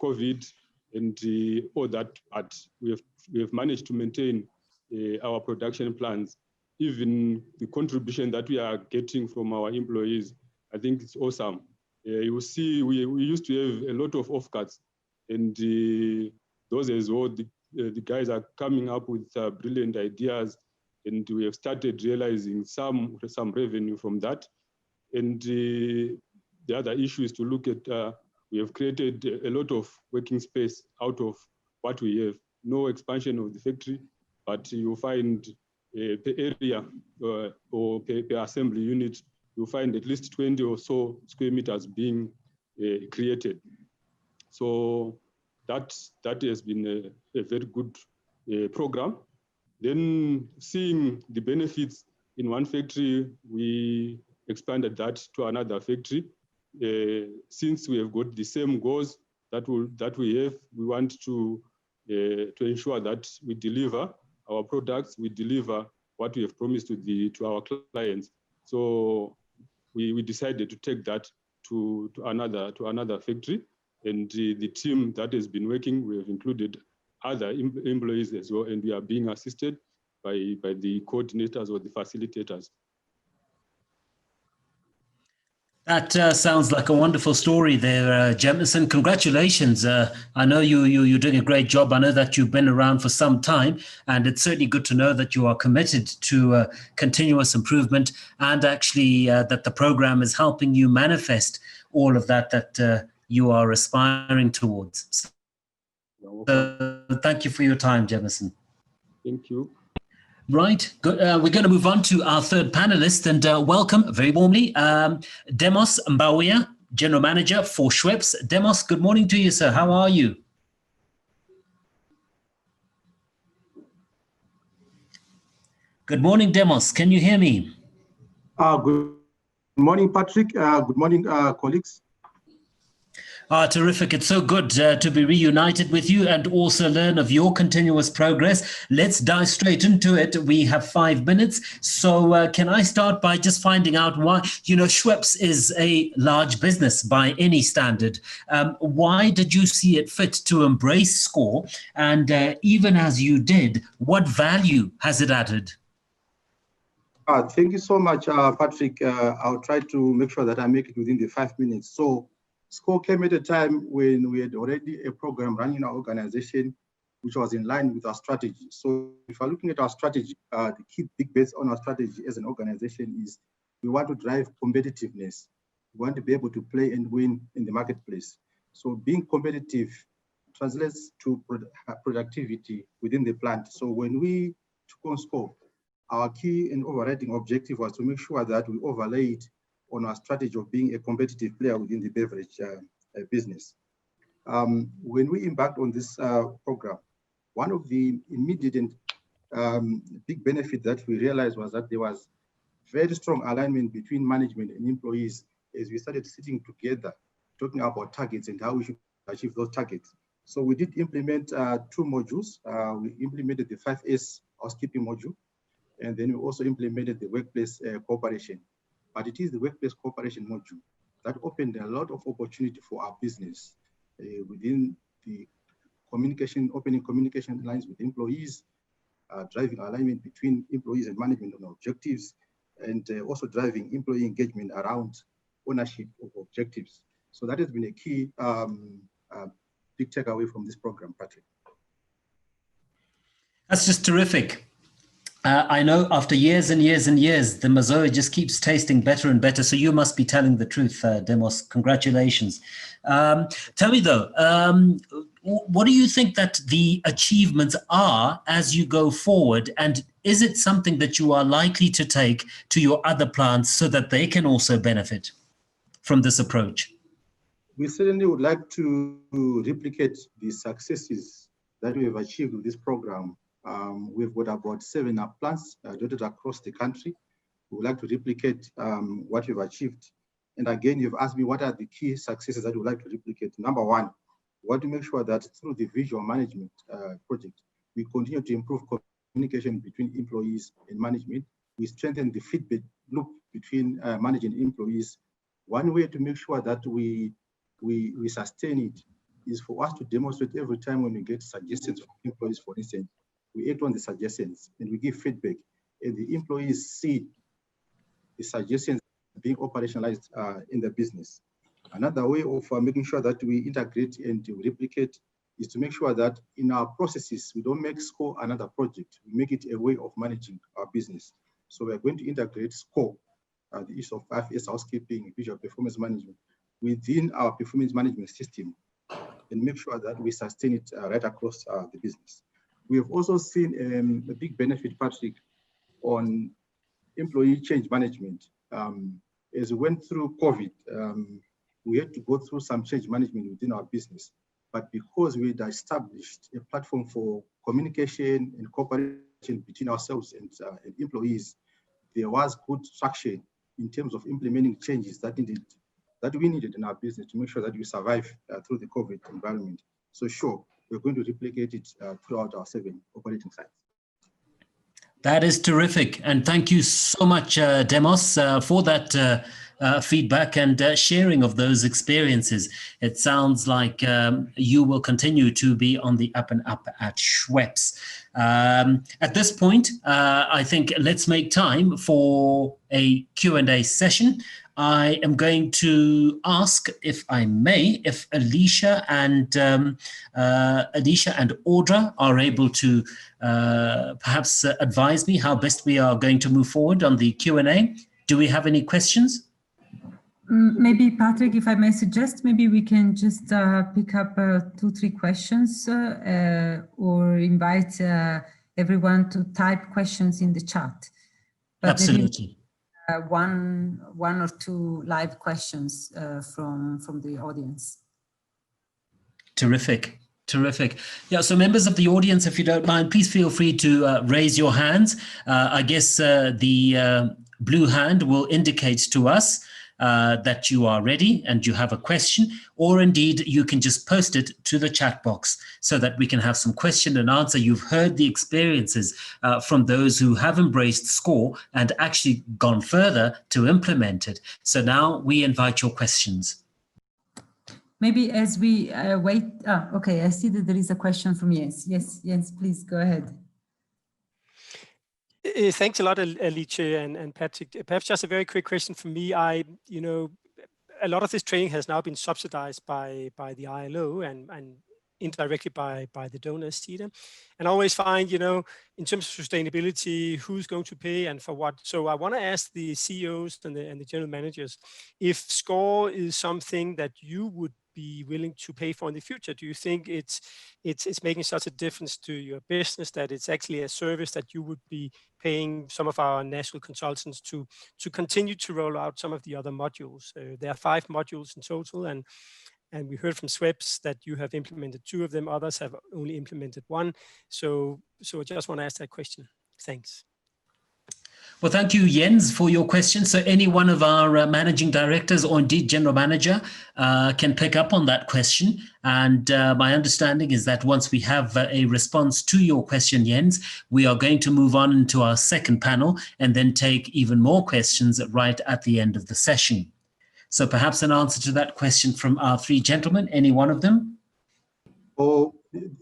COVID and all that. But we have managed to maintain our production plans. Even the contribution that we are getting from our employees, I think it's awesome. You will see, we used to have a lot of off-cuts, and those as well, the guys are coming up with brilliant ideas, and we have started realizing some revenue from that. And the other issue is to look at, we have created a lot of working space out of what we have. No expansion of the factory, but you find per area or per assembly unit, you find at least 20 or so square meters being created. So that has been a very good program. Then seeing the benefits in one factory, we expanded that to another factory. Since we have got the same goals that we have, we want to ensure that we deliver our products, we deliver what we have promised to our clients. So we decided to take that to another factory, and the team that has been working, we have included other employees as well, and we are being assisted by the coordinators or the facilitators. That sounds like a wonderful story there, Jemison. Congratulations. I know you're doing a great job. I know that you've been around for some time, and it's certainly good to know that you are committed to continuous improvement, and actually that the program is helping you manifest all of that you are aspiring towards. So thank you for your time, Jemison. Thank you. Right, good. We're going to move on to our third panelist, and welcome very warmly, Demos Mbawia, General Manager for Schweppes. Demos, good morning to you, sir. How are you? Good morning, Demos. Can you hear me? Good morning, Patrick. Good morning, colleagues. Terrific. It's so good to be reunited with you and also learn of your continuous progress. Let's dive straight into it. We have 5 minutes. So can I start by just finding out why, Schweppes is a large business by any standard. Why did you see it fit to embrace SCORE? And even as you did, what value has it added? Thank you so much, Patrick. I'll try to make sure that I make it within the 5 minutes. So SCORE came at a time when we had already a program running in our organization, which was in line with our strategy. So if we're looking at our strategy, the key big bets on our strategy as an organization is we want to drive competitiveness. We want to be able to play and win in the marketplace. So being competitive translates to productivity within the plant. So when we took on SCORE, our key and overriding objective was to make sure that we overlay it on our strategy of being a competitive player within the beverage business. When we embarked on this program, one of the immediate and big benefit that we realized was that there was very strong alignment between management and employees as we started sitting together, talking about targets and how we should achieve those targets. So we did implement 2 modules. We implemented the 5S housekeeping module, and then we also implemented the workplace cooperation. But it is the workplace cooperation module that opened a lot of opportunity for our business within the communication, opening communication lines with employees, driving alignment between employees and management on objectives, and also driving employee engagement around ownership of objectives. So that has been a key big takeaway from this program, Patrick. That's just terrific. I know after years and years and years, the Mazoe just keeps tasting better and better. So you must be telling the truth, Demos. Congratulations. Tell me though, what do you think that the achievements are as you go forward? And is it something that you are likely to take to your other plants so that they can also benefit from this approach? We certainly would like to replicate the successes that we have achieved with this program. We've got about 7 plants dotted across the country. We would like to replicate what we've achieved. And again, you've asked me what are the key successes that we would like to replicate. Number 1, we want to make sure that through the visual management project, we continue to improve communication between employees and management. We strengthen the feedback loop between managing employees. One way to make sure that we sustain it is for us to demonstrate every time when we get suggestions from employees, for instance, we act on the suggestions and we give feedback, and the employees see the suggestions being operationalized in the business. Another way of making sure that we integrate and replicate is to make sure that in our processes, we don't make SCORE another project. We make it a way of managing our business. So we're going to integrate SCORE, the issue of 5S housekeeping, visual performance management, within our performance management system, and make sure that we sustain it right across the business. We have also seen a big benefit, Patrick, on employee change management. As we went through COVID, we had to go through some change management within our business. But because we had established a platform for communication and cooperation between ourselves and employees, there was good traction in terms of implementing changes that we needed in our business to make sure that we survive through the COVID environment. So sure, we're going to replicate it throughout our 7 operating sites. That is terrific. And thank you so much, Demos, for that feedback and sharing of those experiences. It sounds like you will continue to be on the up and up at Schweppes. At this point, I think let's make time for a Q&A session. I am going to ask, if I may, if Alicia and Audra are able to perhaps advise me how best we are going to move forward on the Q&A. Do we have any questions? Maybe, Patrick, if I may suggest, maybe we can just pick up 2-3 questions or invite everyone to type questions in the chat. But absolutely. One or 2 live questions from the audience. Terrific. Terrific. Yeah, so members of the audience, if you don't mind, please feel free to raise your hands. I guess the blue hand will indicate to us that you are ready and you have a question, or indeed you can just post it to the chat box so that we can have some question and answer. You've heard the experiences from those who have embraced SCORE and actually gone further to implement it. So now we invite your questions. Maybe as we wait, okay, I see that there is a question from Jens. Yes, please go ahead. Thanks a lot, Alicia and Patrick. Perhaps just a very quick question from me. A lot of this training has now been subsidized by the ILO and indirectly by the donors, CETA. And I always find, in terms of sustainability, who's going to pay and for what. So I want to ask the CEOs and the general managers if SCORE is something that you would be willing to pay for in the future? Do you think it's making such a difference to your business that it's actually a service that you would be paying some of our national consultants to continue to roll out some of the other modules? There are 5 modules in total, and we heard from SWEPS that you have implemented 2 of them, others have only implemented 1. So I just want to ask that question. Thanks. Well, thank you, Jens, for your question. So any one of our managing directors or indeed general manager can pick up on that question. And my understanding is that once we have a response to your question, Jens, we are going to move on to our second panel and then take even more questions right at the end of the session. So perhaps an answer to that question from our 3 gentlemen, any one of them? Oh,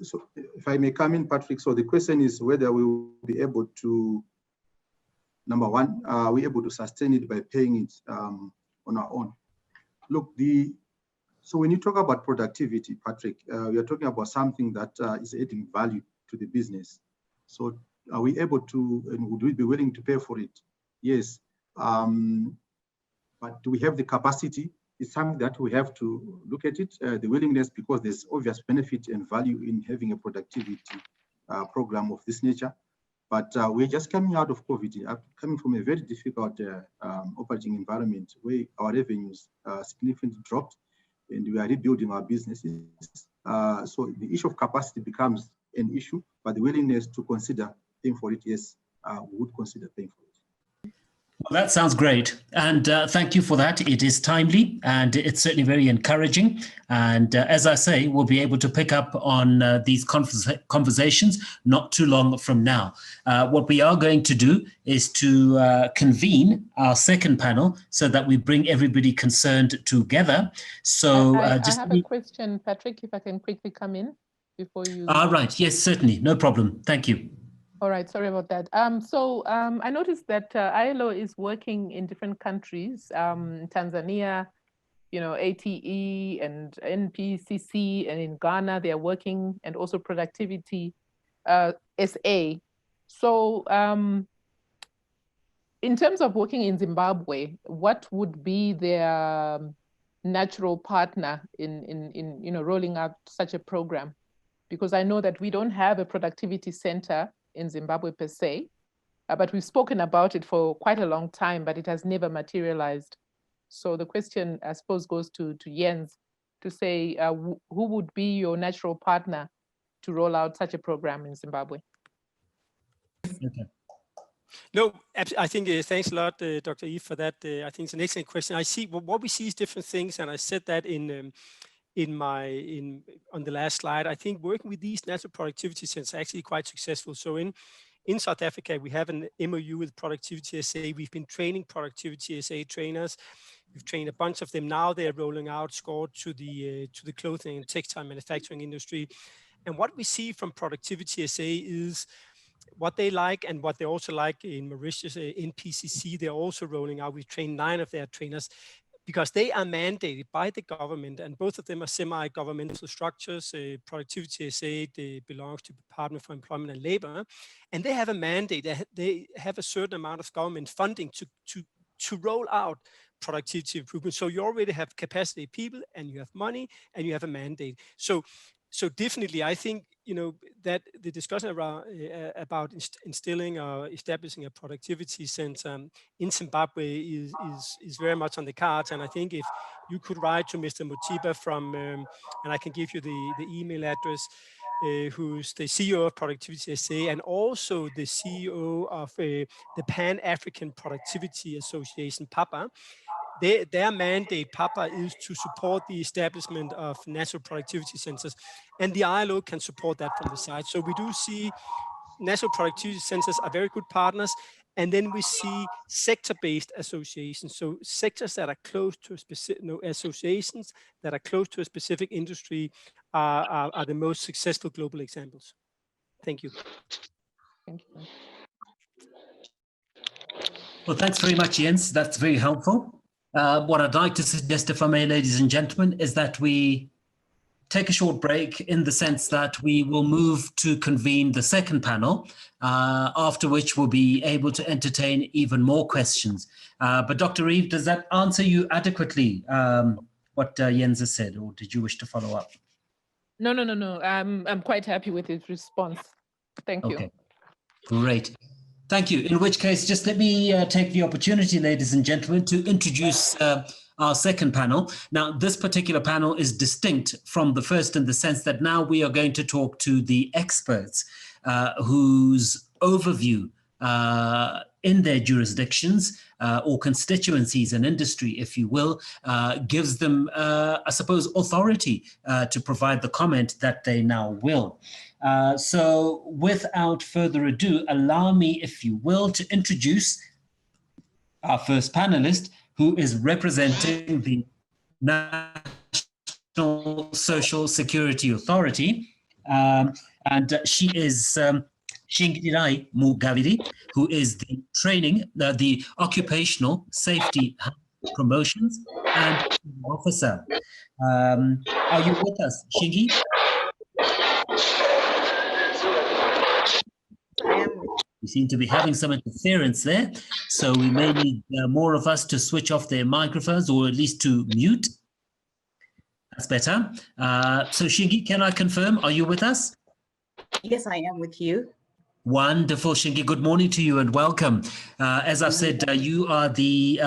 so if I may come in, Patrick, so the question is whether we will be able to, number one, are we able to sustain it by paying it on our own? Look, so when you talk about productivity, Patrick, we are talking about something that is adding value to the business. So are we able to, and would we be willing to pay for it? Yes. But do we have the capacity? It's something that we have to look at it, the willingness, because there's obvious benefit and value in having a productivity program of this nature. But we're just coming out of COVID, coming from a very difficult operating environment where our revenues significantly dropped and we are rebuilding our businesses. So the issue of capacity becomes an issue, but the willingness to consider paying for it, yes, we would consider paying for it. Well, that sounds great. And thank you for that. It is timely and it's certainly very encouraging. And as I say, we'll be able to pick up on these conversations not too long from now. What we are going to do is to convene our second panel so that we bring everybody concerned together. So I have a question, Patrick, if I can quickly come in before you. Right. Yes, certainly. No problem. Thank you. All right, sorry about that. I noticed that ILO is working in different countries, Tanzania, ATE and NPCC, and in Ghana they are working, and also Productivity SA. So in terms of working in Zimbabwe, what would be their natural partner in rolling out such a program? Because I know that we don't have a productivity center in Zimbabwe per se, but we've spoken about it for quite a long time, but it has never materialized. So the question, I suppose, goes to Jens to say, who would be your natural partner to roll out such a program in Zimbabwe? Okay. No, I think thanks a lot, Dr. Eve, for that. I think it's an excellent question. I see what we see is different things, and I said that on the last slide. I think working with these natural productivity centers is actually quite successful. So in South Africa, we have an MOU with Productivity SA. We've been training Productivity SA trainers. We've trained a bunch of them. Now they're rolling out SCORE to the clothing and textile manufacturing industry. And what we see from Productivity SA is what they like and what they also like in Mauritius, NPCC, they're also rolling out. We've trained 9 of their trainers, because they are mandated by the government, and both of them are semi-governmental structures. Productivity SA belongs to the Department for Employment and Labor, and they have a mandate. They have a certain amount of government funding to roll out productivity improvement. So you already have capacity people, and you have money, and you have a mandate. So definitely, I think that the discussion about instilling or establishing a productivity center in Zimbabwe is very much on the cards. And I think if you could write to Mr. Mutiba from, and I can give you the email address, who's the CEO of Productivity SA and also the CEO of the Pan-African Productivity Association, PAPA. Their mandate, PAPA, is to support the establishment of natural productivity centers, and the ILO can support that from the side. So we do see natural productivity centers are very good partners, and then we see sector-based associations. So sectors that are close to a specific, associations that are close to a specific industry are the most successful global examples. Thank you. Thank you. Well, thanks very much, Jens. That's very helpful. What I'd like to suggest, if I may, ladies and gentlemen, is that we take a short break in the sense that we will move to convene the second panel, after which we'll be able to entertain even more questions. But Dr. Eve, does that answer you adequately what Jens has said, or did you wish to follow up? No. I'm quite happy with his response. Thank you. Okay, great. Thank you. In which case, just let me take the opportunity, ladies and gentlemen, to introduce our second panel. Now, this particular panel is distinct from the first in the sense that now we are going to talk to the experts whose overview in their jurisdictions or constituencies and industry, if you will, gives them, I suppose, authority to provide the comment that they now will. So without further ado, allow me, if you will, to introduce our first panelist, who is representing the National Social Security Authority. And she is Shingirai Mugaviri, who is the the Occupational Safety Promotions and Officer. Are you with us, Shingi? We seem to be having some interference there, so we may need more of us to switch off their microphones or at least to mute. That's better. So Shingi, can I confirm, are you with us? Yes, I am with you. Wonderful, Shingi. Good morning to you and welcome. As I've said, you are the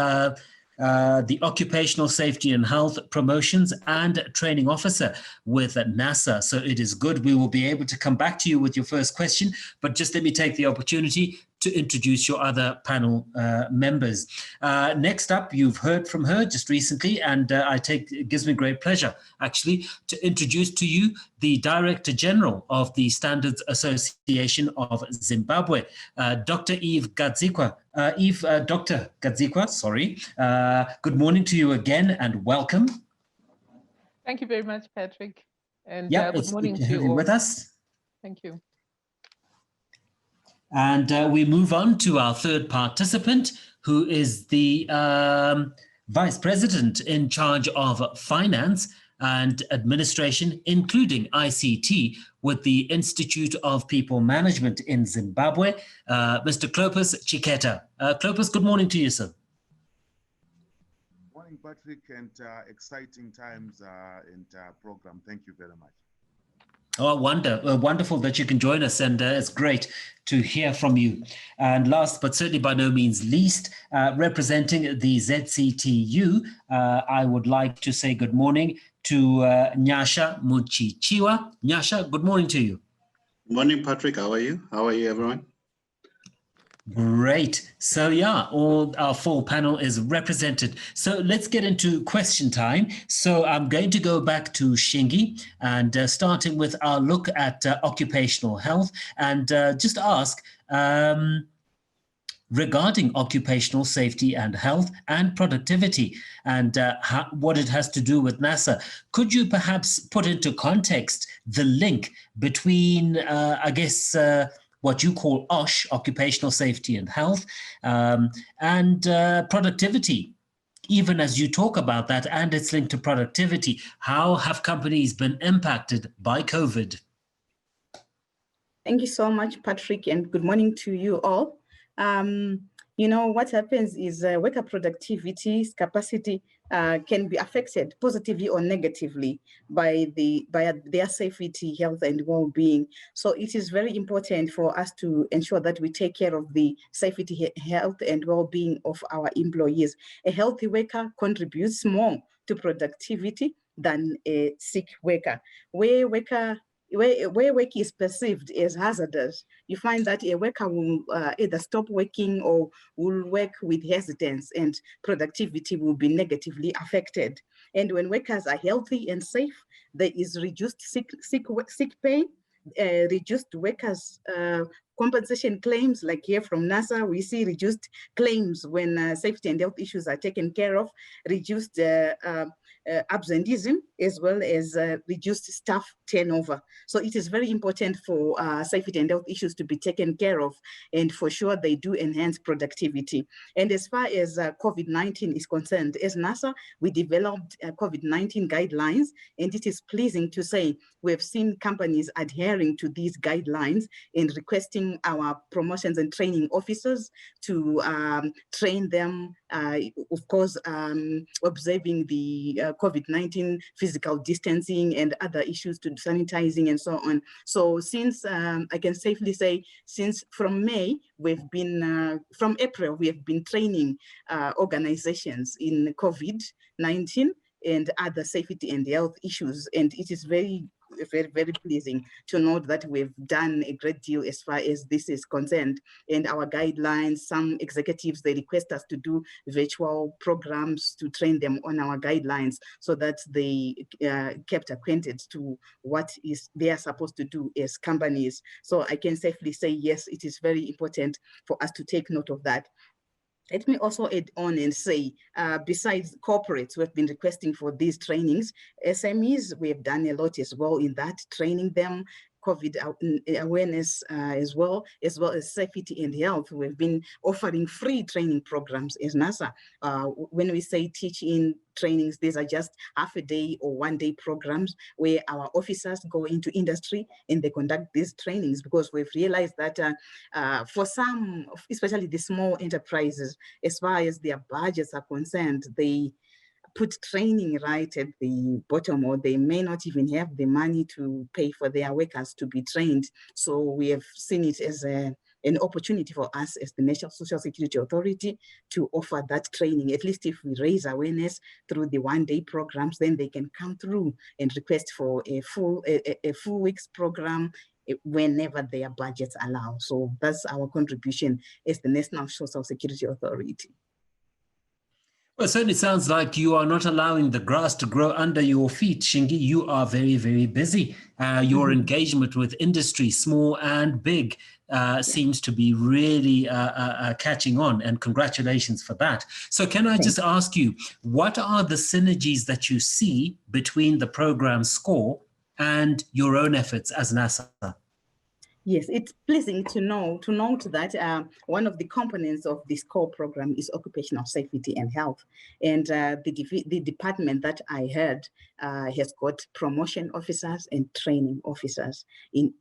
Occupational Safety and Health Promotions and Training Officer with NASA. So it is good. We will be able to come back to you with your first question, but just let me take the opportunity to introduce your other panel members. Next up, you've heard from her just recently, and it gives me great pleasure, actually, to introduce to you the Director General of the Standards Association of Zimbabwe, Dr. Eve Gadzikwa. Dr. Gadzikwa, sorry. Good morning to you again, and welcome. Thank you very much, Patrick. And good morning to have you with us. Thank you. And we move on to our third participant, who is the Vice President in charge of Finance and Administration, including ICT, with the Institute of People Management in Zimbabwe, Mr. Clopas Chiketa. Clopas, good morning to you, sir. Morning, Patrick, and exciting times in program. Thank you very much. Oh, wonderful that you can join us, and it's great to hear from you. And last, but certainly by no means least, representing the ZCTU, I would like to say good morning to Nyasha Muchichiwa. Nyasha, good morning to you. Morning, Patrick. How are you? How are you, everyone? Great. So yeah, all our full panel is represented. So let's get into question time. So I'm going to go back to Shingi and starting with our look at occupational health and just ask regarding occupational safety and health and productivity and what it has to do with NASA. Could you perhaps put into context the link between, I guess, what you call OSH, Occupational Safety and Health, and productivity, even as you talk about that and its link to productivity? How have companies been impacted by COVID? Thank you so much, Patrick, and good morning to you all. You know, what happens is worker productivity, capacity can be affected positively or negatively by their safety, health, and well-being. So it is very important for us to ensure that we take care of the safety, health, and well-being of our employees. A healthy worker contributes more to productivity than a sick worker. Where work is perceived as hazardous, you find that a worker will either stop working or will work with hesitance, and productivity will be negatively affected. And when workers are healthy and safe, there is reduced sick pay, reduced workers' compensation claims. Like here from NASA, we see reduced claims when safety and health issues are taken care of, reduced absenteeism, as well as reduced staff turnover. So it is very important for safety and health issues to be taken care of, and for sure they do enhance productivity. And as far as COVID-19 is concerned, as NASA, we developed COVID-19 guidelines, and it is pleasing to say we've seen companies adhering to these guidelines and requesting using our promotions and training officers to train them, of course, observing the COVID-19 physical distancing and other issues to sanitizing and so on. So since, I can safely say, since from May, we've been, from April, we have been training organizations in COVID-19 and other safety and health issues. And it is very, very pleasing to note that we've done a great deal as far as this is concerned. And our guidelines, some executives, they request us to do virtual programs to train them on our guidelines so that they kept acquainted to what is they are supposed to do as companies. So I can safely say, yes, it is very important for us to take note of that. Let me also add on and say, besides corporates who have been requesting for these trainings, SMEs, we have done a lot as well in that, training them, COVID awareness as well as safety and health. We've been offering free training programs as NASA. When we say teach-in trainings, these are just half a day or 1 day programs where our officers go into industry and they conduct these trainings, because we've realized that for some, especially the small enterprises, as far as their budgets are concerned, they put training right at the bottom, or they may not even have the money to pay for their workers to be trained. So we have seen it as an opportunity for us as the National Social Security Authority to offer that training. At least if we raise awareness through the 1 day programs, then they can come through and request for a full week's program whenever their budgets allow. So that's our contribution as the National Social Security Authority. Well, it certainly sounds like you are not allowing the grass to grow under your feet, Shingi. You are very, very busy. Your engagement with industry, small and big, seems to be really catching on, and congratulations for that. So can I just ask you, what are the synergies that you see between the program SCORE and your own efforts as NASA? Yes, it's pleasing to note that one of the components of this core program is occupational safety and health. And the department that I heard has got promotion officers and training officers in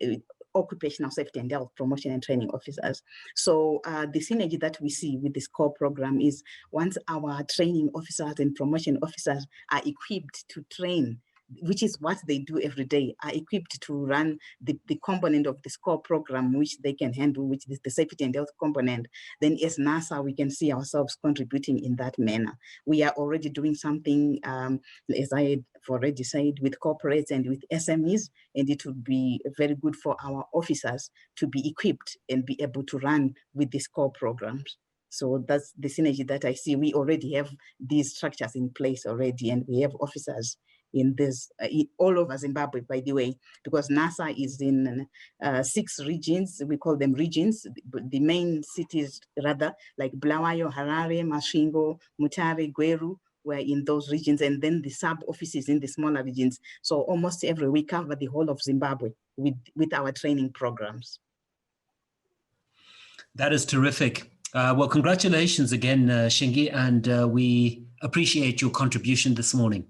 occupational safety and health promotion and training officers. So the synergy that we see with this core program is once our training officers and promotion officers are equipped to train, which is what they do every day, are equipped to run the component of the SCORE program, which they can handle, which is the safety and health component, then as NASA, we can see ourselves contributing in that manner. We are already doing something, as I have already said, with corporates and with SMEs, and it would be very good for our officers to be equipped and be able to run with the SCORE programs. So that's the synergy that I see. We already have these structures in place already, and we have officers in this, all over Zimbabwe, by the way, because NASA is in 6 regions. We call them regions. The main cities, rather, like Bulawayo, Harare, Masvingo, Mutare, Gweru, were in those regions, and then the sub-offices in the smaller regions. So almost every week, we cover the whole of Zimbabwe with our training programs. That is terrific. Well, congratulations again, Shingi, and we appreciate your contribution this morning.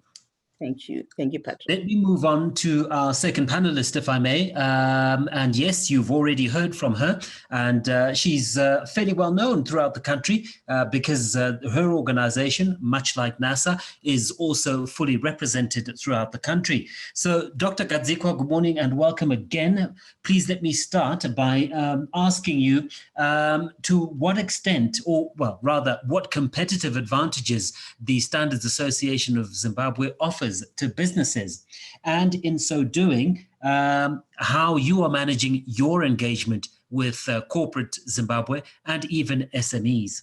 Thank you. Thank you, Patrick. Let me move on to our second panelist, if I may. And yes, you've already heard from her, and she's fairly well known throughout the country because her organization, much like NASA, is also fully represented throughout the country. So, Dr. Gadzikwa, good morning and welcome again. Please let me start by asking you to what extent, or well, rather, what competitive advantages the Standards Association of Zimbabwe offers to businesses, and in so doing, how you are managing your engagement with corporate Zimbabwe and even SMEs.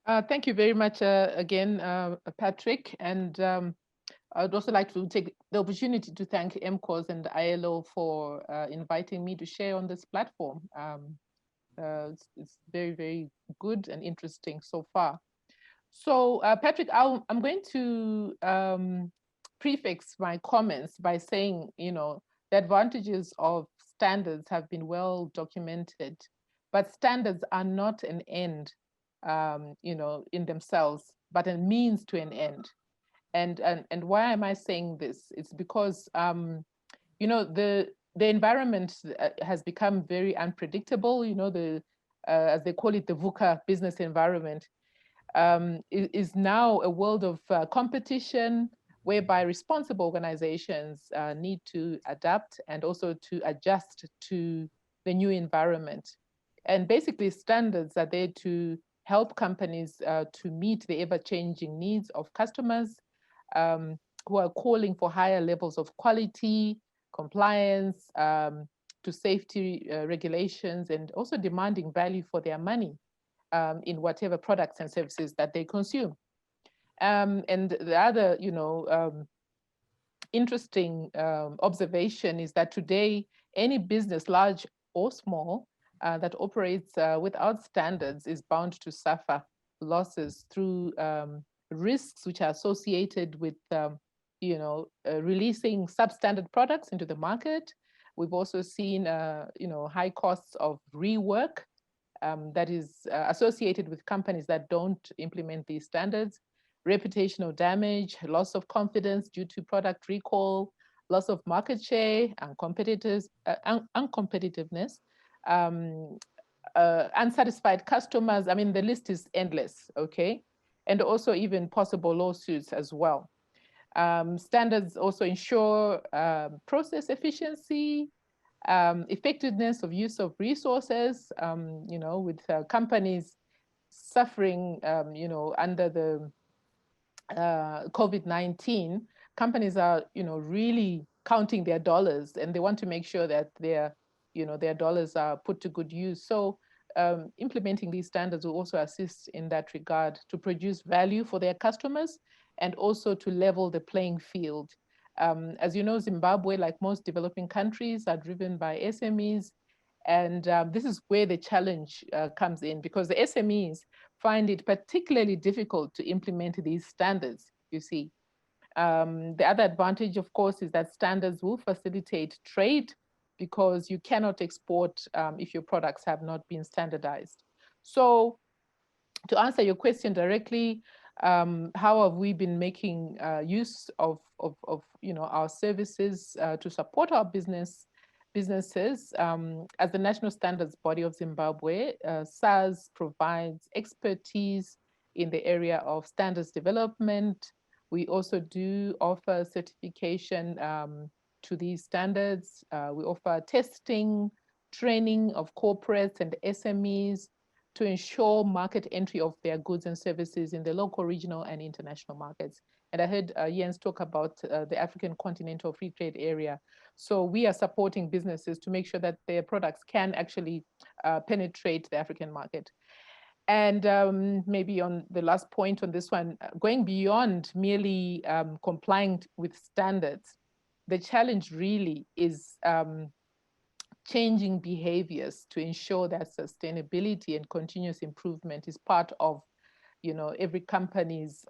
Thank you very much again, Patrick. And I'd also like to take the opportunity to thank EMCOZ and ILO for inviting me to share on this platform. It's very, very good and interesting so far. So, Patrick, I'm going to prefix my comments by saying, the advantages of standards have been well documented, but standards are not an end, in themselves, but a means to an end. And why am I saying this? It's because, the the environment has become very unpredictable. You know, as they call it, the VUCA business environment is now a world of competition, whereby responsible organizations need to adapt and also to adjust to the new environment. And basically, standards are there to help companies to meet the ever-changing needs of customers who are calling for higher levels of quality, compliance, to safety regulations, and also demanding value for their money in whatever products and services that they consume. And the other, interesting observation is that today, any business, large or small, that operates without standards is bound to suffer losses through risks which are associated with, releasing substandard products into the market. We've also seen, high costs of rework that is associated with companies that don't implement these standards, reputational damage, loss of confidence due to product recall, loss of market share, uncompetitiveness, unsatisfied customers. I mean, the list is endless, okay? And also even possible lawsuits as well. Standards also ensure process efficiency, effectiveness of use of resources, with companies suffering, under the COVID-19, companies are, really counting their dollars, and they want to make sure that their dollars are put to good use. So implementing these standards will also assist in that regard to produce value for their customers and also to level the playing field. As you know, Zimbabwe, like most developing countries, are driven by SMEs. And this is where the challenge comes in, because the SMEs find it particularly difficult to implement these standards, you see. The other advantage, of course, is that standards will facilitate trade, because you cannot export if your products have not been standardized. So to answer your question directly, how have we been making use of our services to support our businesses? As the national standards body of Zimbabwe, SARS provides expertise in the area of standards development. We also do offer certification to these standards. We offer testing, training of corporates and SMEs to ensure market entry of their goods and services in the local, regional, and international markets. And I heard Jens talk about the African Continental Free Trade Area. So we are supporting businesses to make sure that their products can actually penetrate the African market. And maybe on the last point on this one, going beyond merely complying with standards, the challenge really is changing behaviors to ensure that sustainability and continuous improvement is part of, every company's,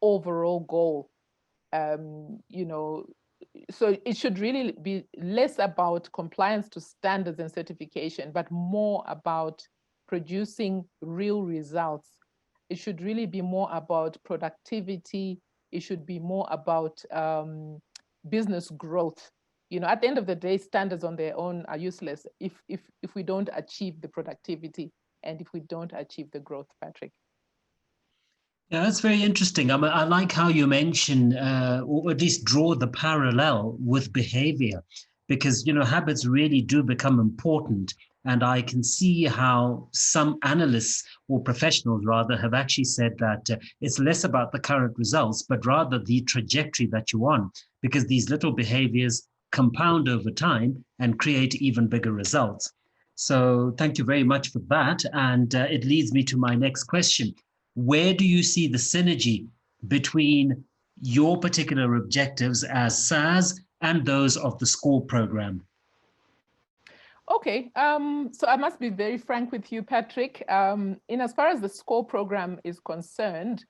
overall goal. So it should really be less about compliance to standards and certification, but more about producing real results. It should really be more about productivity. It should be more about business growth. At the end of the day, standards on their own are useless if we don't achieve the productivity and if we don't achieve the growth, Patrick. Yeah, that's very interesting. I like how you mention, or at least draw the parallel with behavior, because, habits really do become important. And I can see how some analysts, or professionals rather, have actually said that it's less about the current results, but rather the trajectory that you're on, because these little behaviors compound over time and create even bigger results. So thank you very much for that. And it leads me to my next question. Where do you see the synergy between your particular objectives as SARS and those of the SCORE program? Okay, so I must be very frank with you, Patrick. In as far as the SCORE program is concerned,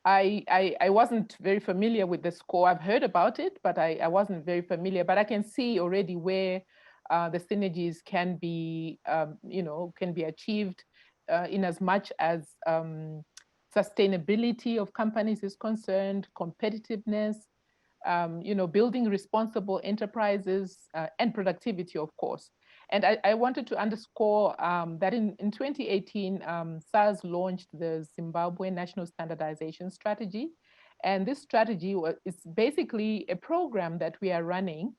I wasn't very familiar with the SCORE. I've heard about it, but I wasn't very familiar. But I can see already where the synergies can be, can be achieved in as much as sustainability of companies is concerned, competitiveness, building responsible enterprises and productivity, of course. And I wanted to underscore that in 2018, SARS launched the Zimbabwe National Standardization Strategy. And this strategy is basically a program that we are running,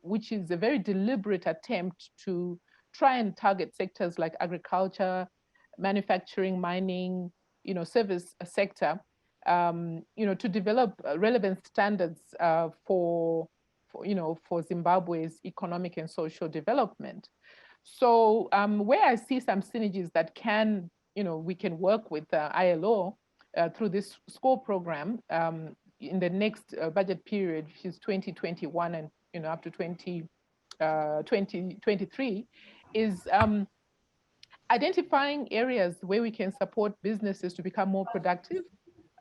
which is a very deliberate attempt to try and target sectors like agriculture, manufacturing, mining, service sector, to develop relevant standards for Zimbabwe's economic and social development. So where I see some synergies that we can work with ILO through this SCORE program in the next budget period, which is 2021 and up to 2023, is identifying areas where we can support businesses to become more productive,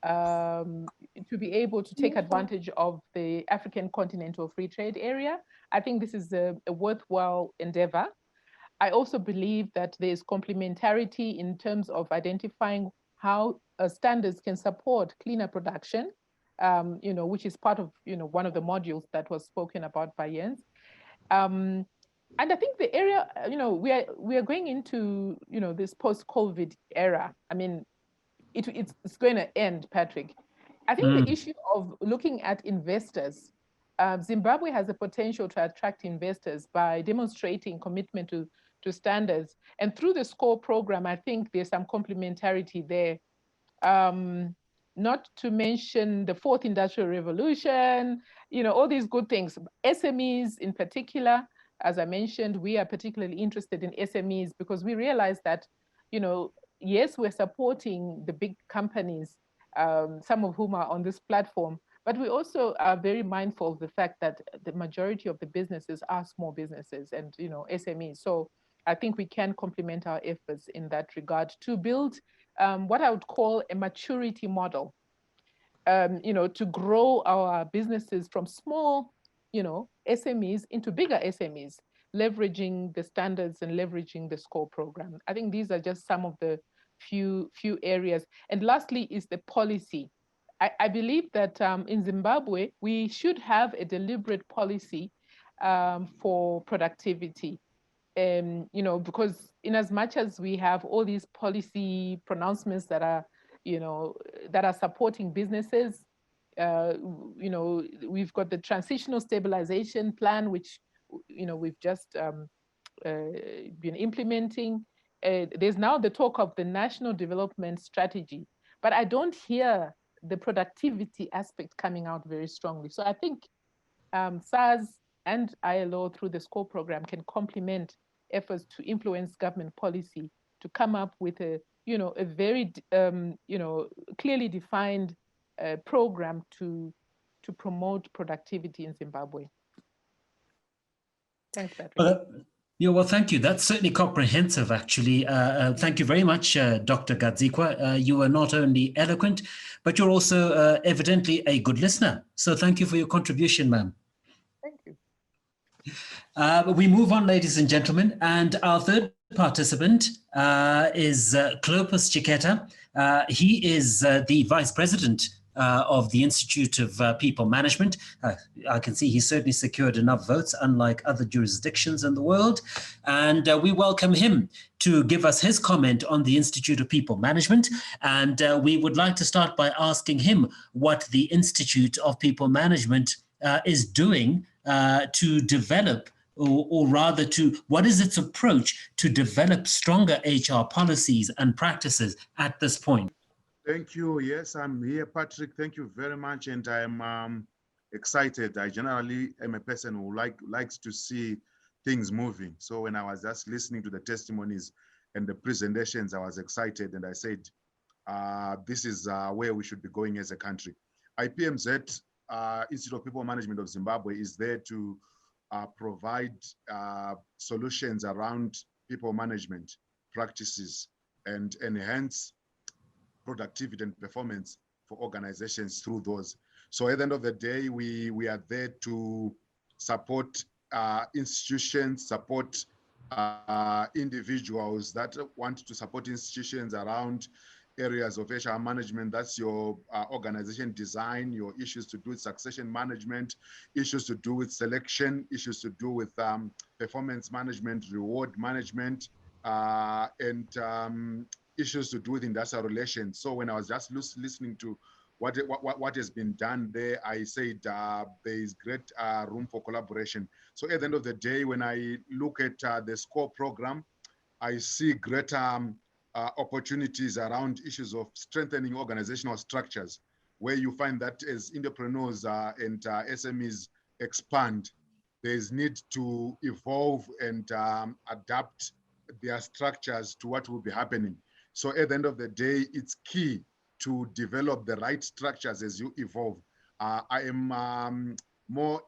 to be able to take advantage of the African Continental Free Trade Area. I think this is a worthwhile endeavor. I also believe that there's complementarity in terms of identifying how standards can support cleaner production, which is part of one of the modules that was spoken about by Jens. And I think the area, we are going into this post-COVID era. I mean, it's going to end, Patrick. I think the issue of looking at investors, Zimbabwe has the potential to attract investors by demonstrating commitment to standards. And through the SCORE program, I think there's some complementarity there. Not to mention the fourth industrial revolution, all these good things. SMEs in particular, as I mentioned, we are particularly interested in SMEs because we realize that, yes, we're supporting the big companies, some of whom are on this platform, but we also are very mindful of the fact that the majority of the businesses are small businesses and SMEs. So I think we can complement our efforts in that regard to build what I would call a maturity model, to grow our businesses from small, SMEs into bigger SMEs, leveraging the standards and leveraging the SCORE program. I think these are just some of the few areas. And lastly is the policy. I believe that in Zimbabwe, we should have a deliberate policy for productivity. Because in as much as we have all these policy pronouncements that are, that are supporting businesses, we've got the transitional stabilization plan, which, we've just been implementing. There's now the talk of the national development strategy, but I don't hear the productivity aspect coming out very strongly. So I think SARS and ILO through the SCORE program can complement efforts to influence government policy to come up with a very clearly defined program to promote productivity in Zimbabwe. Thanks, Patrick. Well, thank you. That's certainly comprehensive, actually. Thank you very much, Dr. Gadzikwa. You are not only eloquent, but you're also evidently a good listener. So thank you for your contribution, ma'am. Thank you. We move on, ladies and gentlemen, and our third participant is Clopas Chiqueta. He is the Vice President of the Institute of People Management. I can see he certainly secured enough votes, unlike other jurisdictions in the world. And we welcome him to give us his comment on the Institute of People Management. And we would like to start by asking him what the Institute of People Management is doing to develop, or rather what is its approach to develop stronger HR policies and practices at this point? Thank you. Yes, I'm here, Patrick. Thank you very much. And I'm excited. I generally am a person who likes to see things moving. So when I was just listening to the testimonies and the presentations, I was excited. And I said, this is where we should be going as a country. IPMZ, Institute of People Management of Zimbabwe, is there to provide solutions around people management practices and enhance productivity and performance for organizations through those. So at the end of the day, we are there to support institutions, support individuals that want to support institutions around areas of HR management. That's your organization design, your issues to do with succession management, issues to do with selection, issues to do with performance management, reward management, and issues to do with industrial relations. So when I was just listening to what has been done there, I said there is great room for collaboration. So at the end of the day, when I look at the SCORE program, I see greater opportunities around issues of strengthening organizational structures, where you find that as entrepreneurs and SMEs expand, there's need to evolve and adapt their structures to what will be happening. So at the end of the day, it's key to develop the right structures as you evolve. I am more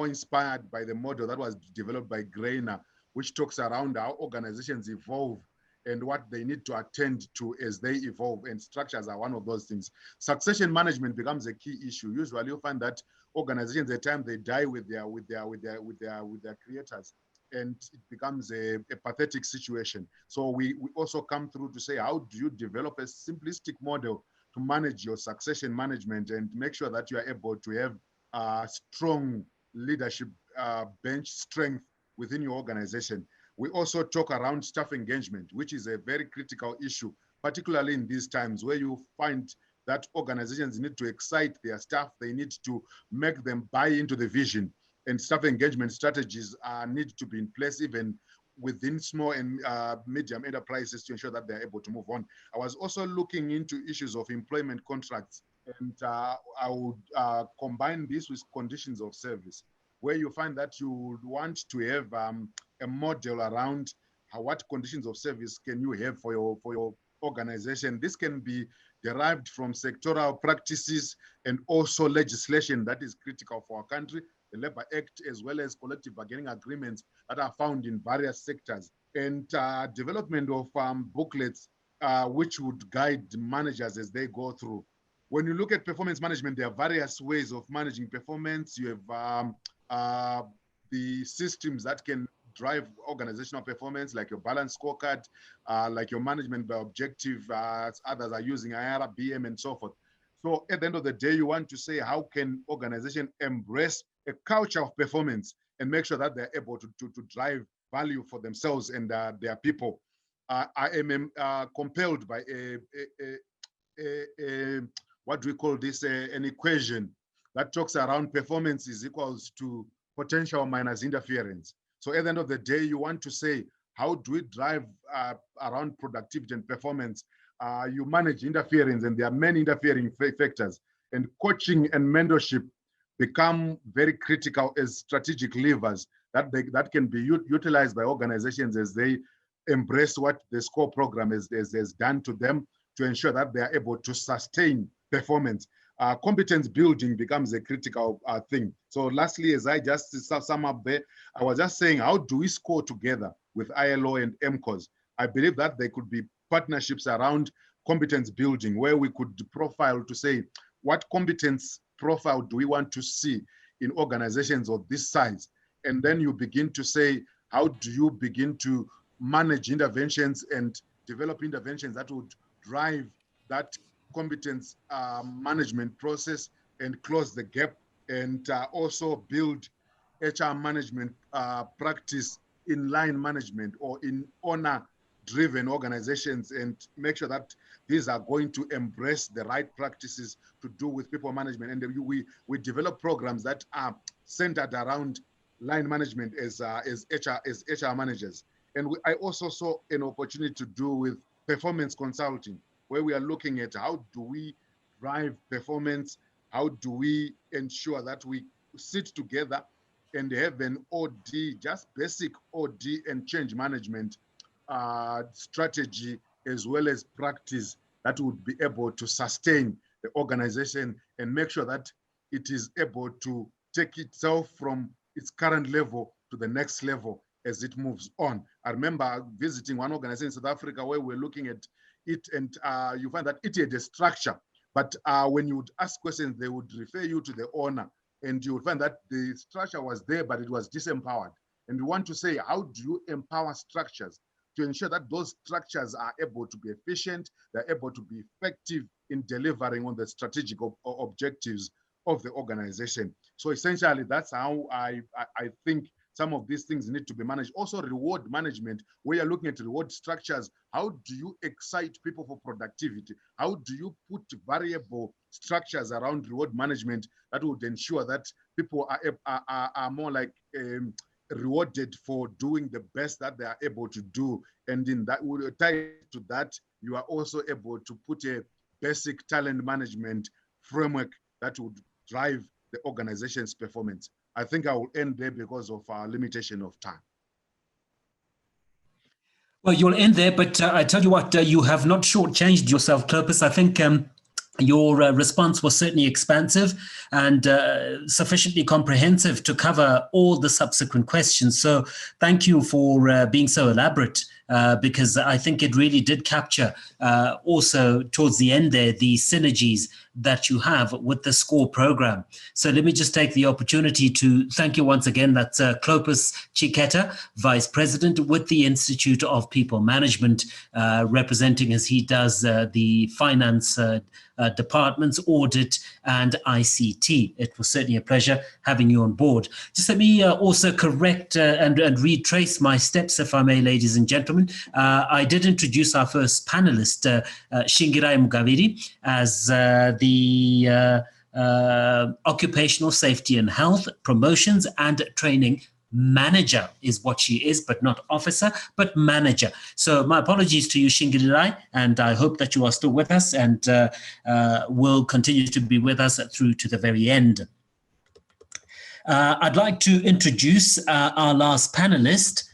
inspired by the model that was developed by Greiner, which talks around how organizations evolve and what they need to attend to as they evolve, and structures are one of those things. Succession management becomes a key issue. Usually you'll find that organizations, at the time they die with their creators, and it becomes a pathetic situation. So we also come through to say, how do you develop a simplistic model to manage your succession management and make sure that you are able to have strong leadership bench strength within your organization. We also talk around staff engagement, which is a very critical issue, particularly in these times where you find that organizations need to excite their staff. They need to make them buy into the vision, and staff engagement strategies need to be in place even within small and medium enterprises to ensure that they're able to move on. I was also looking into issues of employment contracts, and I would combine this with conditions of service, where you find that you would want to have a model around what conditions of service can you have for your organization. This can be derived from sectoral practices and also legislation that is critical for our country, the Labour Act, as well as collective bargaining agreements that are found in various sectors, and development of booklets which would guide managers as they go through. When you look at performance management, there are various ways of managing performance. You have the systems that can drive organizational performance, like your balance scorecard, like your management by objective, others are using IRBM and so forth. So at the end of the day, you want to say, how can organization embrace a culture of performance and make sure that they're able to drive value for themselves and their people? I am compelled by what do we call this, an equation that talks around performance is equals to potential minus interference. So at the end of the day, you want to say, how do we drive around productivity and performance? You manage interference, and there are many interfering factors, and coaching and mentorship become very critical as strategic levers that can be utilized by organizations as they embrace what the SCORE program has done to them to ensure that they are able to sustain performance. Competence building becomes a critical thing. So lastly, as I just sum up there, I was just saying, how do we score together with ILO and EMCOZ? I believe that there could be partnerships around competence building, where we could profile to say, what competence profile do we want to see in organizations of this size? And then you begin to say, how do you begin to manage interventions and develop interventions that would drive that competence management process and close the gap, and also build HR management practice in line management or in owner-driven organizations, and make sure that these are going to embrace the right practices to do with people management. And we develop programs that are centered around line management as HR managers. And I also saw an opportunity to do with performance consulting, where we are looking at how do we drive performance, how do we ensure that we sit together and have an OD, just basic OD and change management strategy, as well as practice that would be able to sustain the organization and make sure that it is able to take itself from its current level to the next level as it moves on. I remember visiting one organization in South Africa where we're looking at it, and you find that it had a structure, but when you would ask questions, they would refer you to the owner, and you would find that the structure was there, but it was disempowered. And we want to say, how do you empower structures to ensure that those structures are able to be efficient, they're able to be effective in delivering on the strategic objectives of the organization. So essentially, that's how I think some of these things need to be managed. Also, reward management, where you're looking at reward structures. How do you excite people for productivity? How do you put variable structures around reward management that would ensure that people are more like rewarded for doing the best that they are able to do? And in that, tied to that, you are also able to put a basic talent management framework that would drive the organization's performance. I think I will end there because of our limitation of time. Well, you'll end there, but I tell you what, you have not shortchanged yourself, Clopas. I think your response was certainly expansive and sufficiently comprehensive to cover all the subsequent questions. So thank you for being so elaborate, because I think it really did capture also towards the end there the synergies that you have with the SCORE program. So let me just take the opportunity to thank you once again. That's Clopas Chiketa, Vice President with the Institute of People Management, representing as he does the finance departments, audit and ICT. It was certainly a pleasure having you on board. Just let me also correct and retrace my steps, if I may, ladies and gentlemen. I did introduce our first panelist, Shingirai Mugaviri, as the Occupational Safety and Health Promotions and Training Manager is what she is, but not officer, but manager. So my apologies to you, Shingirai, and I hope that you are still with us and will continue to be with us through to the very end. I'd like to introduce our last panelist,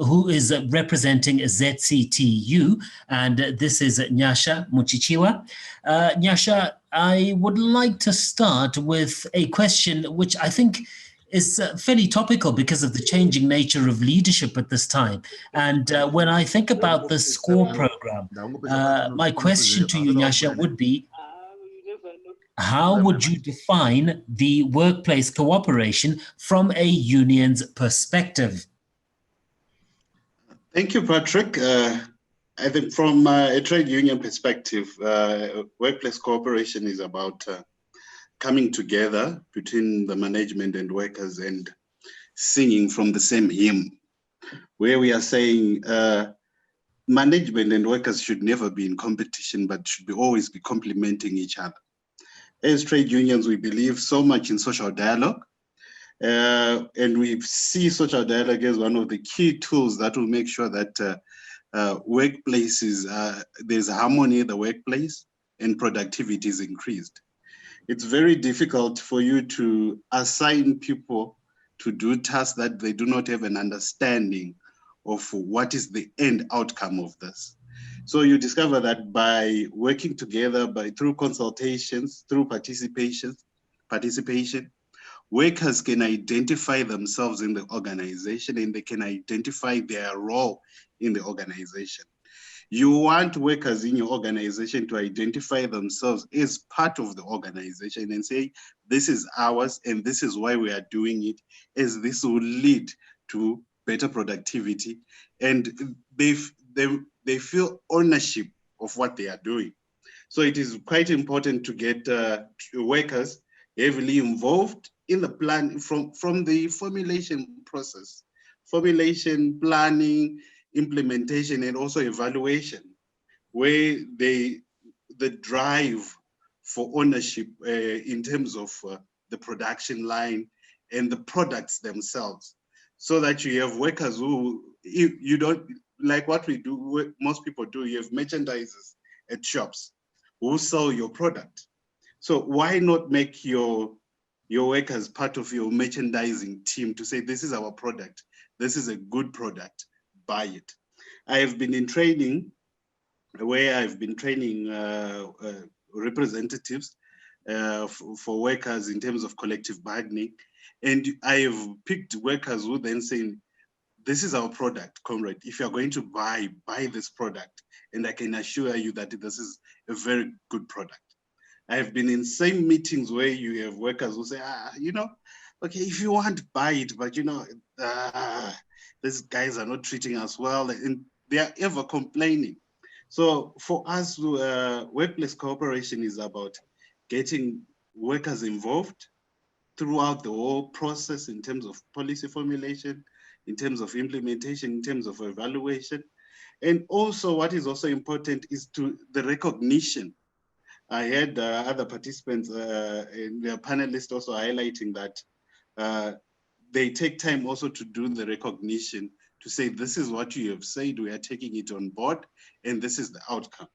who is representing ZCTU, and this is Nyasha Muchichiwa. Nyasha, I would like to start with a question which I think is fairly topical because of the changing nature of leadership at this time. And when I think about the SCORE program, my question to you, Nyasha, would be, how would you define the workplace cooperation from a union's perspective? Thank you, Patrick. I think from a trade union perspective, workplace cooperation is about coming together between the management and workers and singing from the same hymn, where we are saying management and workers should never be in competition, but should always be complementing each other. As trade unions, we believe so much in social dialogue, and we see social dialogue as one of the key tools that will make sure that workplaces, there's harmony in the workplace and productivity is increased. It's very difficult for you to assign people to do tasks that they do not have an understanding of what is the end outcome of this. So you discover that by working together, through consultations, through participation, workers can identify themselves in the organization and they can identify their role in the organization. You want workers in your organization to identify themselves as part of the organization and say, this is ours and this is why we are doing it, as this will lead to better productivity. And they feel ownership of what they are doing. So it is quite important to get workers heavily involved in the plan from the formulation process, formulation, planning, implementation, and also evaluation, where the drive for ownership in terms of the production line and the products themselves, so that you have workers who, you don't, like what we do, what most people do, you have merchandisers at shops who sell your product. So why not make your workers part of your merchandising team to say, this is our product, this is a good product, buy it. I have been in training where I've been training representatives for workers in terms of collective bargaining. And I have picked workers who then say, this is our product, comrade. If you're going to buy this product. And I can assure you that this is a very good product. I have been in same meetings where you have workers who say, okay, if you want, buy it, but you know, these guys are not treating us well, and they are ever complaining. So for us, workplace cooperation is about getting workers involved throughout the whole process in terms of policy formulation, in terms of implementation, in terms of evaluation. And also what is also important is the recognition. I had other participants in their panelists also highlighting that they take time also to do the recognition, to say, this is what you have said, we are taking it on board, and this is the outcome.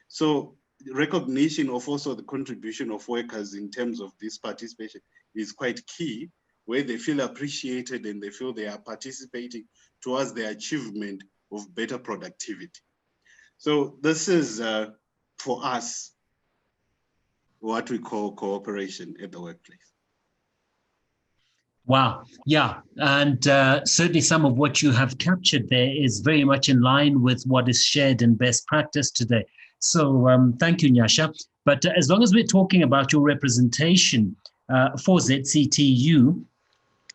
So recognition of also the contribution of workers in terms of this participation is quite key, where they feel appreciated and they feel they are participating towards the achievement of better productivity. So this is, for us, what we call cooperation at the workplace. Wow. Yeah. And certainly some of what you have captured there is very much in line with what is shared in best practice today. So thank you, Nyasha. But as long as we're talking about your representation for ZCTU,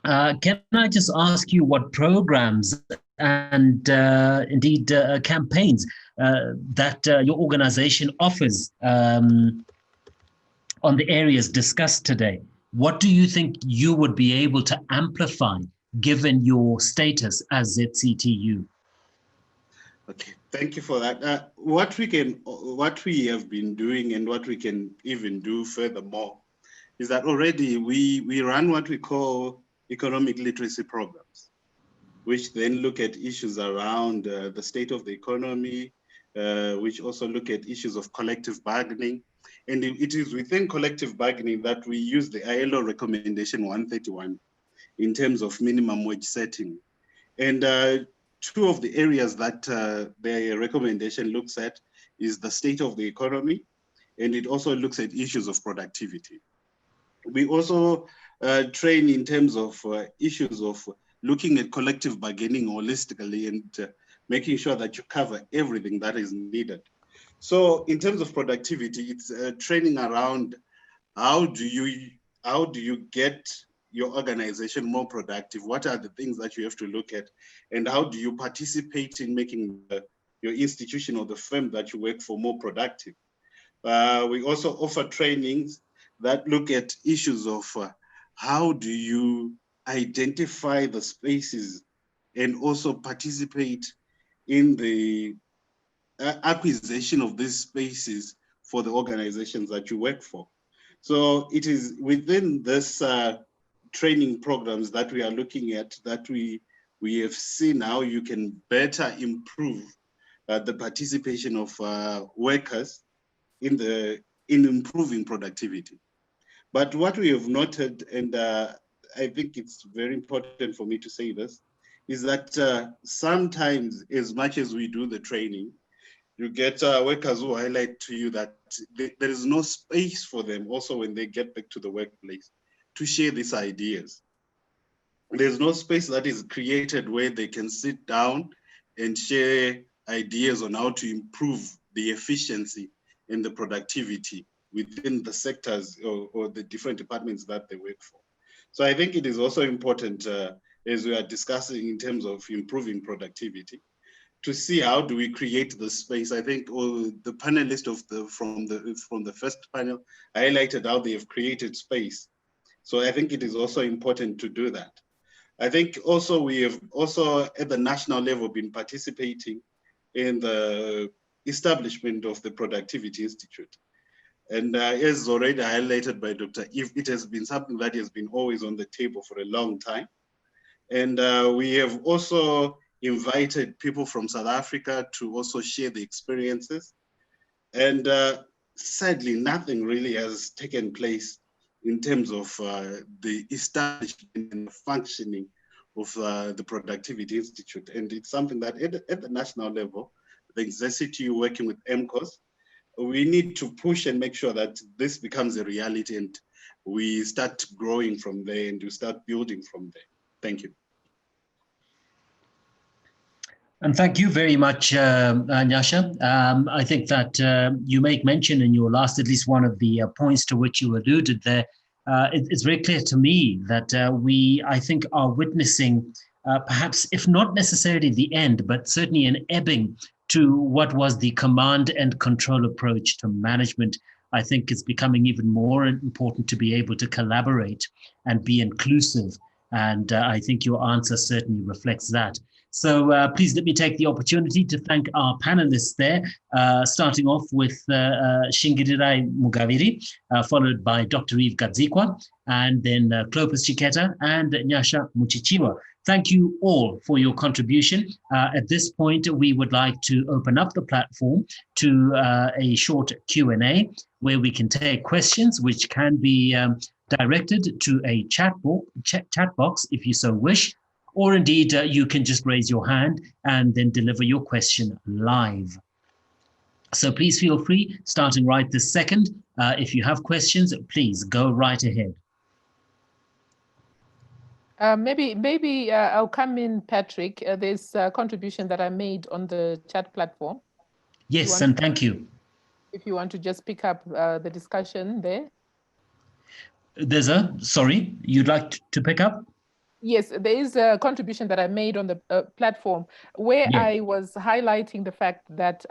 can I just ask you what programs and indeed campaigns that your organization offers on the areas discussed today? What do you think you would be able to amplify given your status as ZCTU? Okay, thank you for that. What we have been doing and what we can even do furthermore is that already we run what we call economic literacy programs, which then look at issues around the state of the economy, which also look at issues of collective bargaining. And it is within collective bargaining that we use the ILO recommendation 131 in terms of minimum wage setting. And two of the areas that the recommendation looks at is the state of the economy, and it also looks at issues of productivity. We also train in terms of issues of looking at collective bargaining holistically and making sure that you cover everything that is needed. So in terms of productivity, it's training around how do you get your organization more productive? What are the things that you have to look at? And how do you participate in making your institution or the firm that you work for more productive? We also offer trainings that look at issues of how do you identify the spaces and also participate in the acquisition of these spaces for the organizations that you work for. So it is within this training programs that we are looking at that we have seen how you can better improve the participation of workers in improving productivity. But what we have noted, and I think it's very important for me to say this, is that sometimes as much as we do the training, you get workers who highlight to you that there is no space for them also when they get back to the workplace to share these ideas. There's no space that is created where they can sit down and share ideas on how to improve the efficiency and the productivity within the sectors or the different departments that they work for. So I think it is also important as we are discussing in terms of improving productivity, to see how do we create the space. I think the panelists from the first panel highlighted how they have created space. So I think it is also important to do that. I think also we have also at the national level been participating in the establishment of the Productivity Institute. And as already highlighted by Dr. Eve, it has been something that has been always on the table for a long time. And we have also invited people from South Africa to also share the experiences. And sadly, nothing really has taken place in terms of the establishment and the functioning of the Productivity Institute. And it's something that at the national level, the ZCTU working with EMCOZ, we need to push and make sure that this becomes a reality and we start growing from there and we start building from there. Thank you. And thank you very much, Nyasha. I think that you make mention in your last, at least one of the points to which you alluded there, it's very clear to me that we, I think, are witnessing perhaps, if not necessarily the end, but certainly an ebbing to what was the command and control approach to management. I think it's becoming even more important to be able to collaborate and be inclusive. And I think your answer certainly reflects that. So please let me take the opportunity to thank our panelists there, starting off with Shingirirai Mugaviri, followed by Dr. Eve Gadzikwa, and then Clopas Chiketa and Nyasha Muchichiwa. Thank you all for your contribution. At this point, we would like to open up the platform to a short Q&A where we can take questions which can be directed to a chat box if you so wish, or indeed you can just raise your hand and then deliver your question live. So please feel free, starting right this second. If you have questions, please go right ahead. Maybe I'll come in, Patrick. There's a contribution that I made on the chat platform. Yes, and thank you. If you want to just pick up the discussion there. There's a, sorry, you'd like to pick up? Yes, there is a contribution that I made on the platform where I was highlighting the fact that,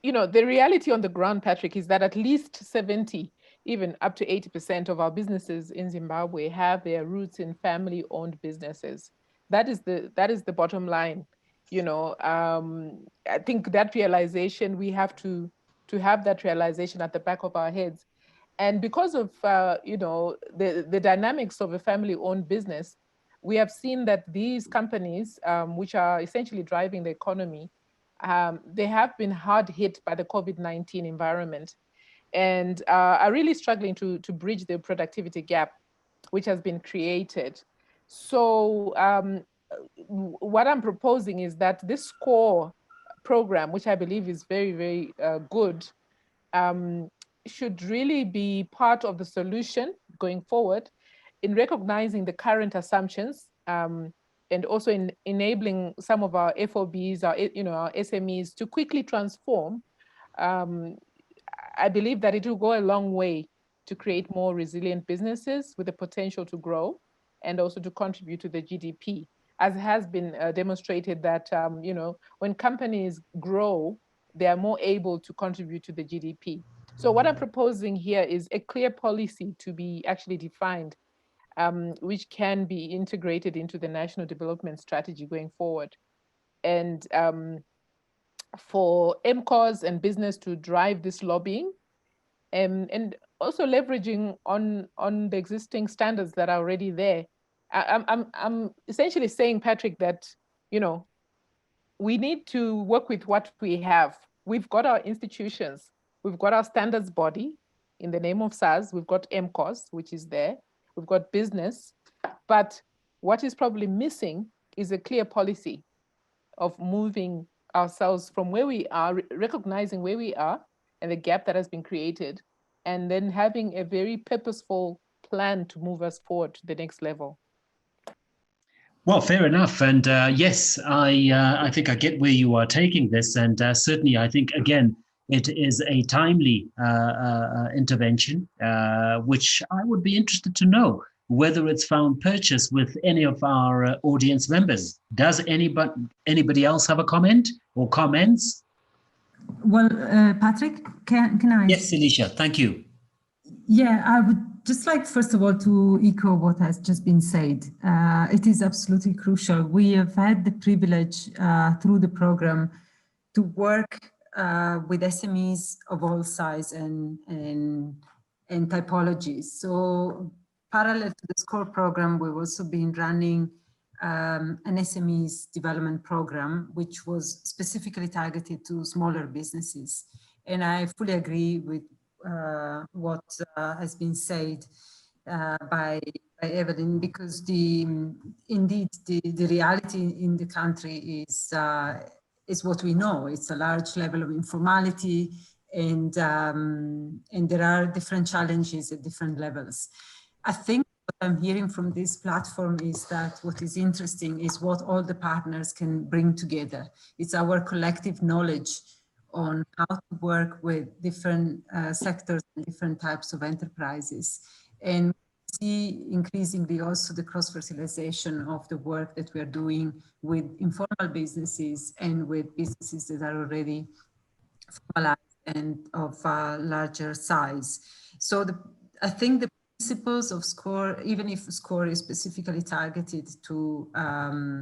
you know, the reality on the ground, Patrick, is that at least 70, even up to 80% of our businesses in Zimbabwe have their roots in family-owned businesses. That is the bottom line. You know, I think that realization, we have to have that realization at the back of our heads. And because of, you know, the dynamics of a family-owned business, we have seen that these companies, which are essentially driving the economy, they have been hard hit by the COVID-19 environment and are really struggling to bridge the productivity gap, which has been created. So what I'm proposing is that this core program, which I believe is very, very good, should really be part of the solution going forward in recognizing the current assumptions and also in enabling some of our FOBs, our SMEs to quickly transform. I believe that it will go a long way to create more resilient businesses with the potential to grow and also to contribute to the GDP, as has been demonstrated that, you know, when companies grow, they are more able to contribute to the GDP. So what I'm proposing here is a clear policy to be actually defined, which can be integrated into the national development strategy going forward. And for EMCOZ and business to drive this lobbying and also leveraging on the existing standards that are already there. I'm essentially saying, Patrick, that, you know, we need to work with what we have. We've got our institutions. We've got our standards body in the name of SARS. We've got EMCOZ, which is there. We've got business. But what is probably missing is a clear policy of moving ourselves from where we are, recognizing where we are and the gap that has been created, and then having a very purposeful plan to move us forward to the next level. Well, fair enough. And yes, I think I get where you are taking this. And certainly, I think, again, it is a timely intervention, which I would be interested to know whether it's found purchase with any of our audience members. Does anybody else have a comment or comments? Well, Patrick, can I? Yes, Alicia, thank you. Yeah, I would just like, first of all, to echo what has just been said. It is absolutely crucial. We have had the privilege through the program to work with SMEs of all size and typologies. So parallel to the SCORE program, we've also been running an SMEs development program, which was specifically targeted to smaller businesses. And I fully agree with what has been said by Evelyn, because indeed the reality in the country is what we know. It's a large level of informality, and there are different challenges at different levels. I think what I'm hearing from this platform is that what is interesting is what all the partners can bring together. It's our collective knowledge on how to work with different sectors and different types of enterprises. And see increasingly also the cross-fertilization of the work that we are doing with informal businesses and with businesses that are already formalized and of a larger size. So I think the principles of SCORE, even if SCORE is specifically targeted to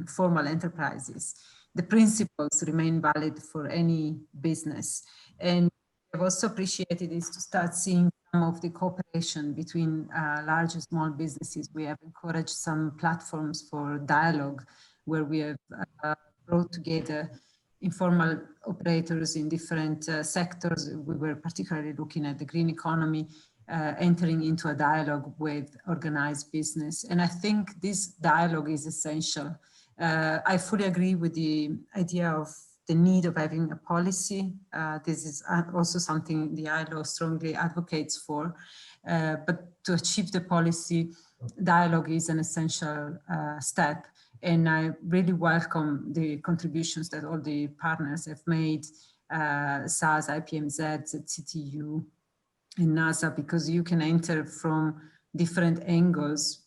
formal enterprises, the principles remain valid for any business. And I've also appreciated is to start seeing some of the cooperation between large and small businesses. We have encouraged some platforms for dialogue where we have brought together informal operators in different sectors. We were particularly looking at the green economy, entering into a dialogue with organized business. And I think this dialogue is essential. I fully agree with the idea of the need of having a policy. This is also something the ILO strongly advocates for. But to achieve the policy, dialogue is an essential step. And I really welcome the contributions that all the partners have made, SAS, IPMZ, ZCTU, and NASA, because you can enter from different angles,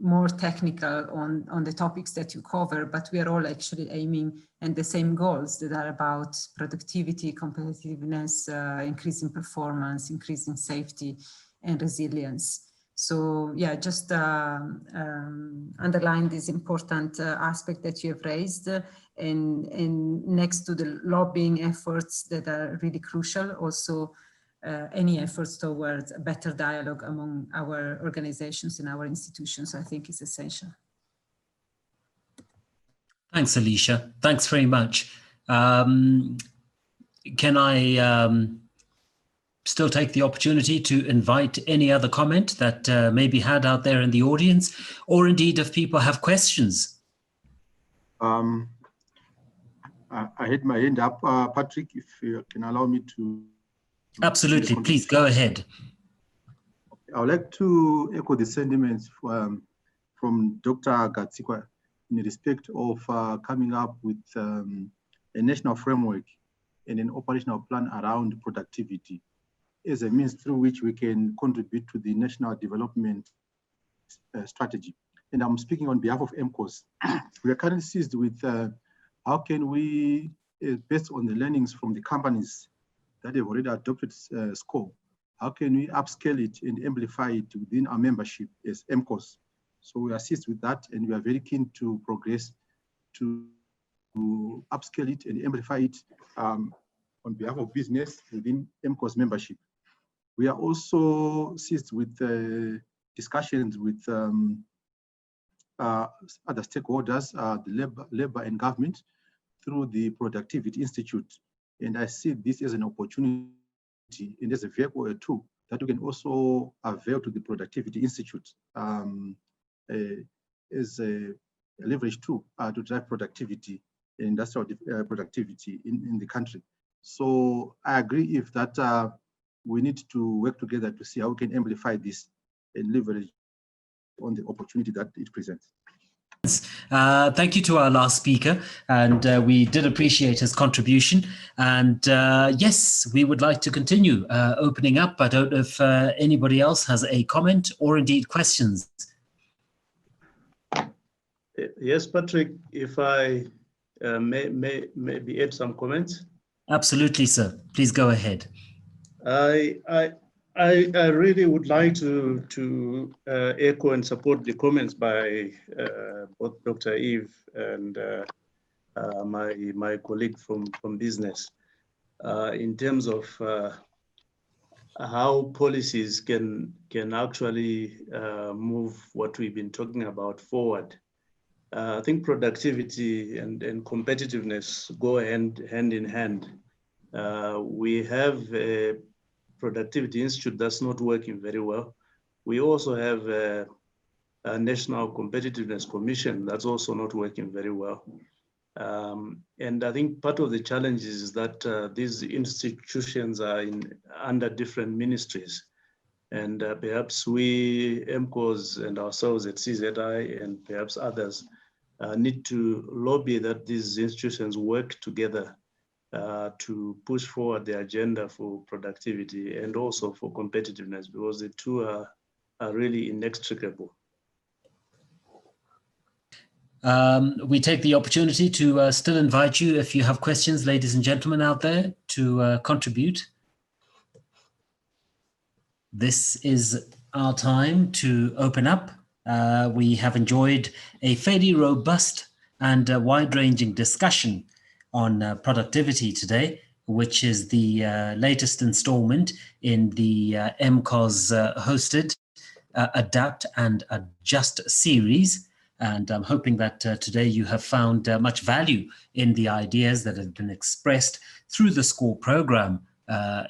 more technical on the topics that you cover, but we are all actually aiming at the same goals that are about productivity, competitiveness, increasing performance, increasing safety and resilience. So yeah, just underline this important aspect that you have raised, and next to the lobbying efforts that are really crucial, also any efforts towards a better dialogue among our organizations and our institutions, I think is essential. Thanks, Alicia. Thanks very much. Can I still take the opportunity to invite any other comment that may be had out there in the audience, or indeed if people have questions? I had my hand up, Patrick, if you can allow me to. Absolutely, please go ahead. I would like to echo the sentiments from Dr. Gatsikwa in respect of coming up with a national framework and an operational plan around productivity as a means through which we can contribute to the national development strategy. And I'm speaking on behalf of EMCOZ. We are currently seized with how can we, based on the learnings from the companies that have already adopted SCORE, how can we upscale it and amplify it within our membership as EMCOZ? So we assist with that, and we are very keen to progress to upscale it and amplify it on behalf of business within EMCOZ membership. We are also seized with discussions with other stakeholders, the labor and government, through the Productivity Institute. And I see this as an opportunity and as a vehicle or tool that we can also avail to the Productivity Institute as a leverage tool to drive productivity, industrial productivity in the country. So I agree if that we need to work together to see how we can amplify this and leverage on the opportunity that it presents. Thank you to our last speaker, and we did appreciate his contribution. And yes, we would like to continue opening up. I don't know if anybody else has a comment or indeed questions. Yes, Patrick, if I maybe add some comments. Absolutely, sir. Please go ahead. I really would like to echo and support the comments by both Dr. Eve and my colleague from business in terms of how policies can actually move what we've been talking about forward. I think productivity and competitiveness go hand in hand. We have a Productivity Institute that's not working very well. We also have a National Competitiveness Commission that's also not working very well. And I think part of the challenge is that these institutions are under different ministries. And perhaps we, EMCOZ and ourselves at CZI and perhaps others, need to lobby that these institutions work together to push forward the agenda for productivity and also for competitiveness, because the two are really inextricable. We take the opportunity to still invite you, if you have questions, ladies and gentlemen out there, to contribute. This is our time to open up. We have enjoyed a fairly robust and wide-ranging discussion on productivity today, which is the latest installment in the EMCOZ hosted Adapt and Adjust series. And I'm hoping that today you have found much value in the ideas that have been expressed through the SCORE program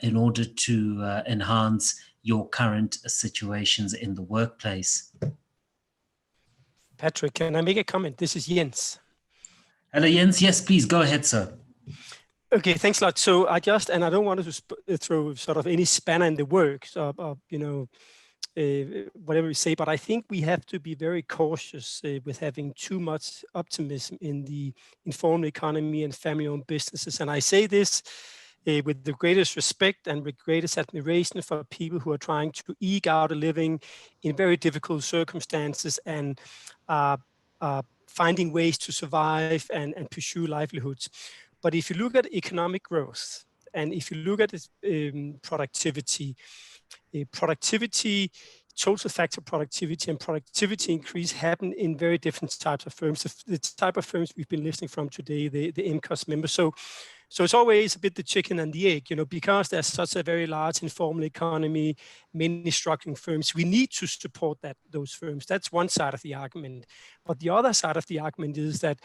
in order to enhance your current situations in the workplace. Patrick, can I make a comment? This is Jens. Hello, Jens. Yes, please go ahead, sir. Okay, thanks a lot. So I don't want to throw sort of any spanner in the works of you know, whatever we say, but I think we have to be very cautious with having too much optimism in the informal economy and family-owned businesses. And I say this with the greatest respect and with greatest admiration for people who are trying to eke out a living in very difficult circumstances and finding ways to survive and pursue livelihoods. But if you look at economic growth and if you look at productivity, total factor productivity and productivity increase happen in very different types of firms. The type of firms we've been listening from today, the EMCOZ members. So it's always a bit the chicken and the egg, you know, because there's such a very large informal economy, many struggling firms. We need to support those firms. That's one side of the argument. But the other side of the argument is that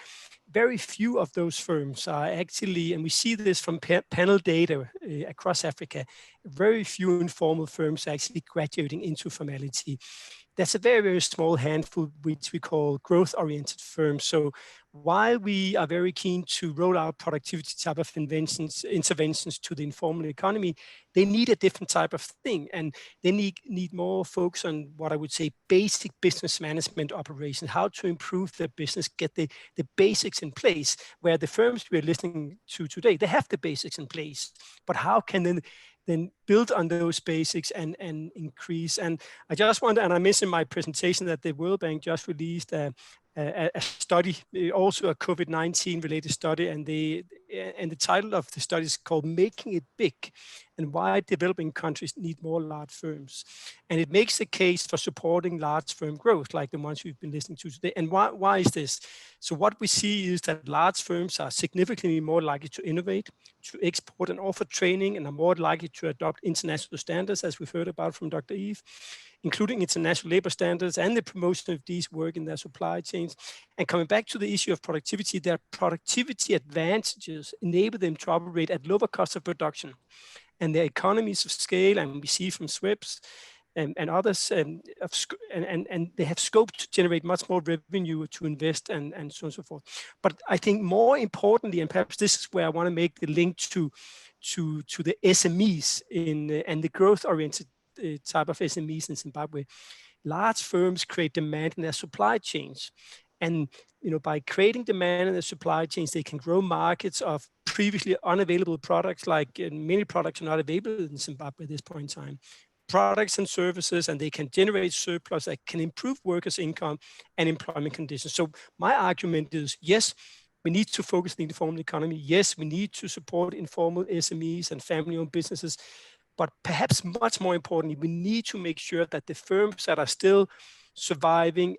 very few of those firms are actually, and we see this from panel data across Africa, very few informal firms are actually graduating into formality. That's a very, very small handful, which we call growth-oriented firms. So while we are very keen to roll out productivity type of interventions to the informal economy, they need a different type of thing. And they need more focus on what I would say basic business management operations, how to improve their business, get the basics in place, where the firms we're listening to today, they have the basics in place. But how can then build on those basics and increase? And I just want, and I mentioned in my presentation that the World Bank just released a study, also a COVID-19 related study, and the title of the study is called Making It Big and Why Developing Countries Need More Large Firms. And it makes the case for supporting large firm growth like the ones we've been listening to today. And why is this? So what we see is that large firms are significantly more likely to innovate, to export and offer training, and are more likely to adopt international standards, as we've heard about from Dr. Eve, including international labor standards and the promotion of these work in their supply chains. And coming back to the issue of productivity, their productivity advantages enable them to operate at lower cost of production. And their economies of scale, and we see from SWIPS and others, and they have scope to generate much more revenue to invest and so on and so forth. But I think more importantly, and perhaps this is where I want to make the link to the SMEs and the growth-oriented type of SMEs in Zimbabwe, large firms create demand in their supply chains. And by creating demand in the supply chains, they can grow markets of previously unavailable products, like many products are not available in Zimbabwe at this point in time, products and services, and they can generate surplus that can improve workers' income and employment conditions. So my argument is, yes, we need to focus on the informal economy. Yes, we need to support informal SMEs and family-owned businesses. But perhaps much more importantly, we need to make sure that the firms that are still surviving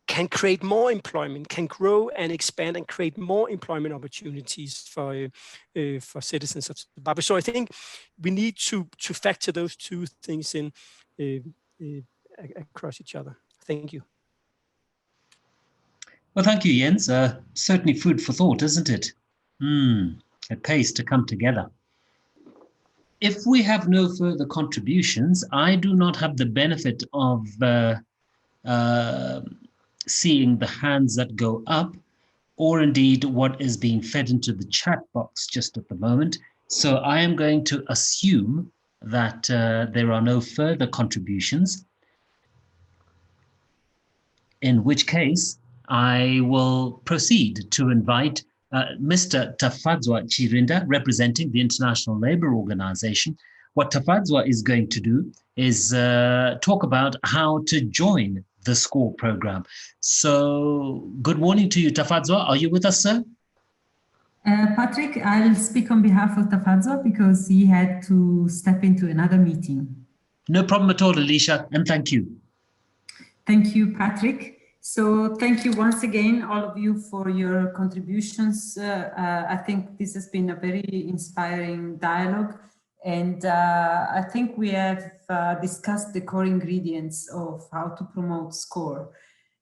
can create more employment, can grow and expand and create more employment opportunities for citizens of Zimbabwe. So I think we need to factor those two things in across each other. Thank you. Well, thank you, Jens. Certainly food for thought, isn't it? It pays to come together. If we have no further contributions, I do not have the benefit of seeing the hands that go up, or indeed what is being fed into the chat box just at the moment. So I am going to assume that there are no further contributions, in which case I will proceed to invite Mr. Tafadzwa Chirinda, representing the International Labour Organization. What Tafadzwa is going to do is talk about how to join the SCORE program. So good morning to you, Tafadzwa. Are you with us, sir? Patrick, I'll speak on behalf of Tafadzwa because he had to step into another meeting. No problem at all, Alicia, and thank you. Thank you, Patrick. So thank you once again, all of you, for your contributions. I think this has been a very inspiring dialogue. And I think we have discussed the core ingredients of how to promote SCORE.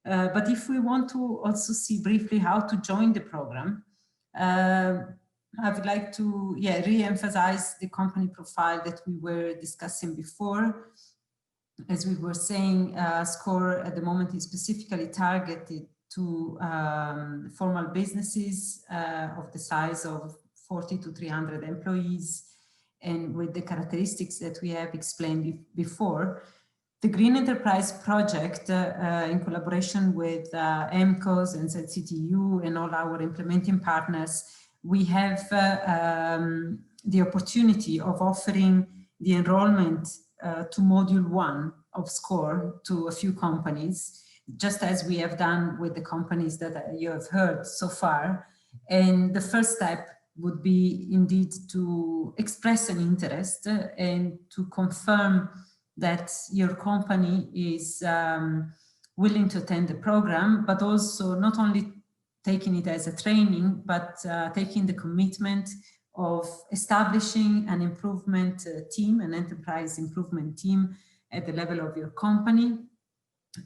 But if we want to also see briefly how to join the program, I would like to re-emphasize the company profile that we were discussing before. As we were saying, SCORE at the moment is specifically targeted to formal businesses of the size of 40 to 300 employees, and with the characteristics that we have explained before. The Green Enterprise Project, in collaboration with EMCOZ and ZCTU and all our implementing partners, we have the opportunity of offering the enrollment to Module 1 of SCORE to a few companies, just as we have done with the companies that you have heard so far. And the first step would be indeed to express an interest and to confirm that your company is willing to attend the program, but also not only taking it as a training, but taking the commitment of establishing an improvement team, an enterprise improvement team at the level of your company.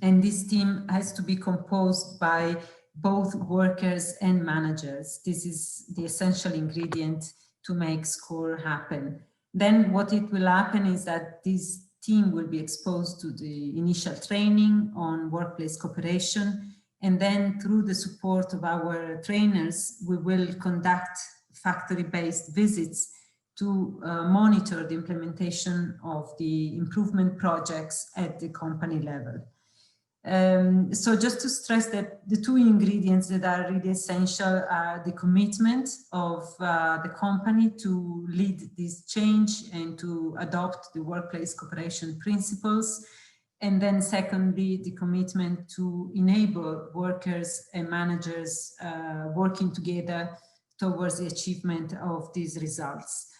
And this team has to be composed by both workers and managers. This is the essential ingredient to make SCORE happen. Then what it will happen is that this team will be exposed to the initial training on workplace cooperation. And then through the support of our trainers, we will conduct factory-based visits to monitor the implementation of the improvement projects at the company level. So just to stress that the two ingredients that are really essential are the commitment of the company to lead this change and to adopt the workplace cooperation principles. And then secondly, the commitment to enable workers and managers working together towards the achievement of these results.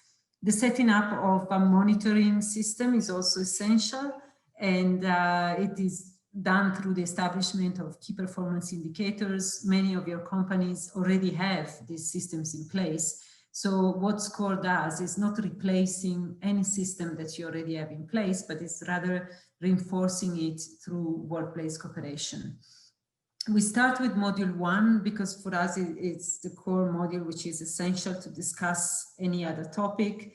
The setting up of a monitoring system is also essential, and it is done through the establishment of key performance indicators. Many of your companies already have these systems in place. So what SCORE does is not replacing any system that you already have in place, but it's rather reinforcing it through workplace cooperation. We start with Module 1 because for us it's the core module which is essential to discuss any other topic.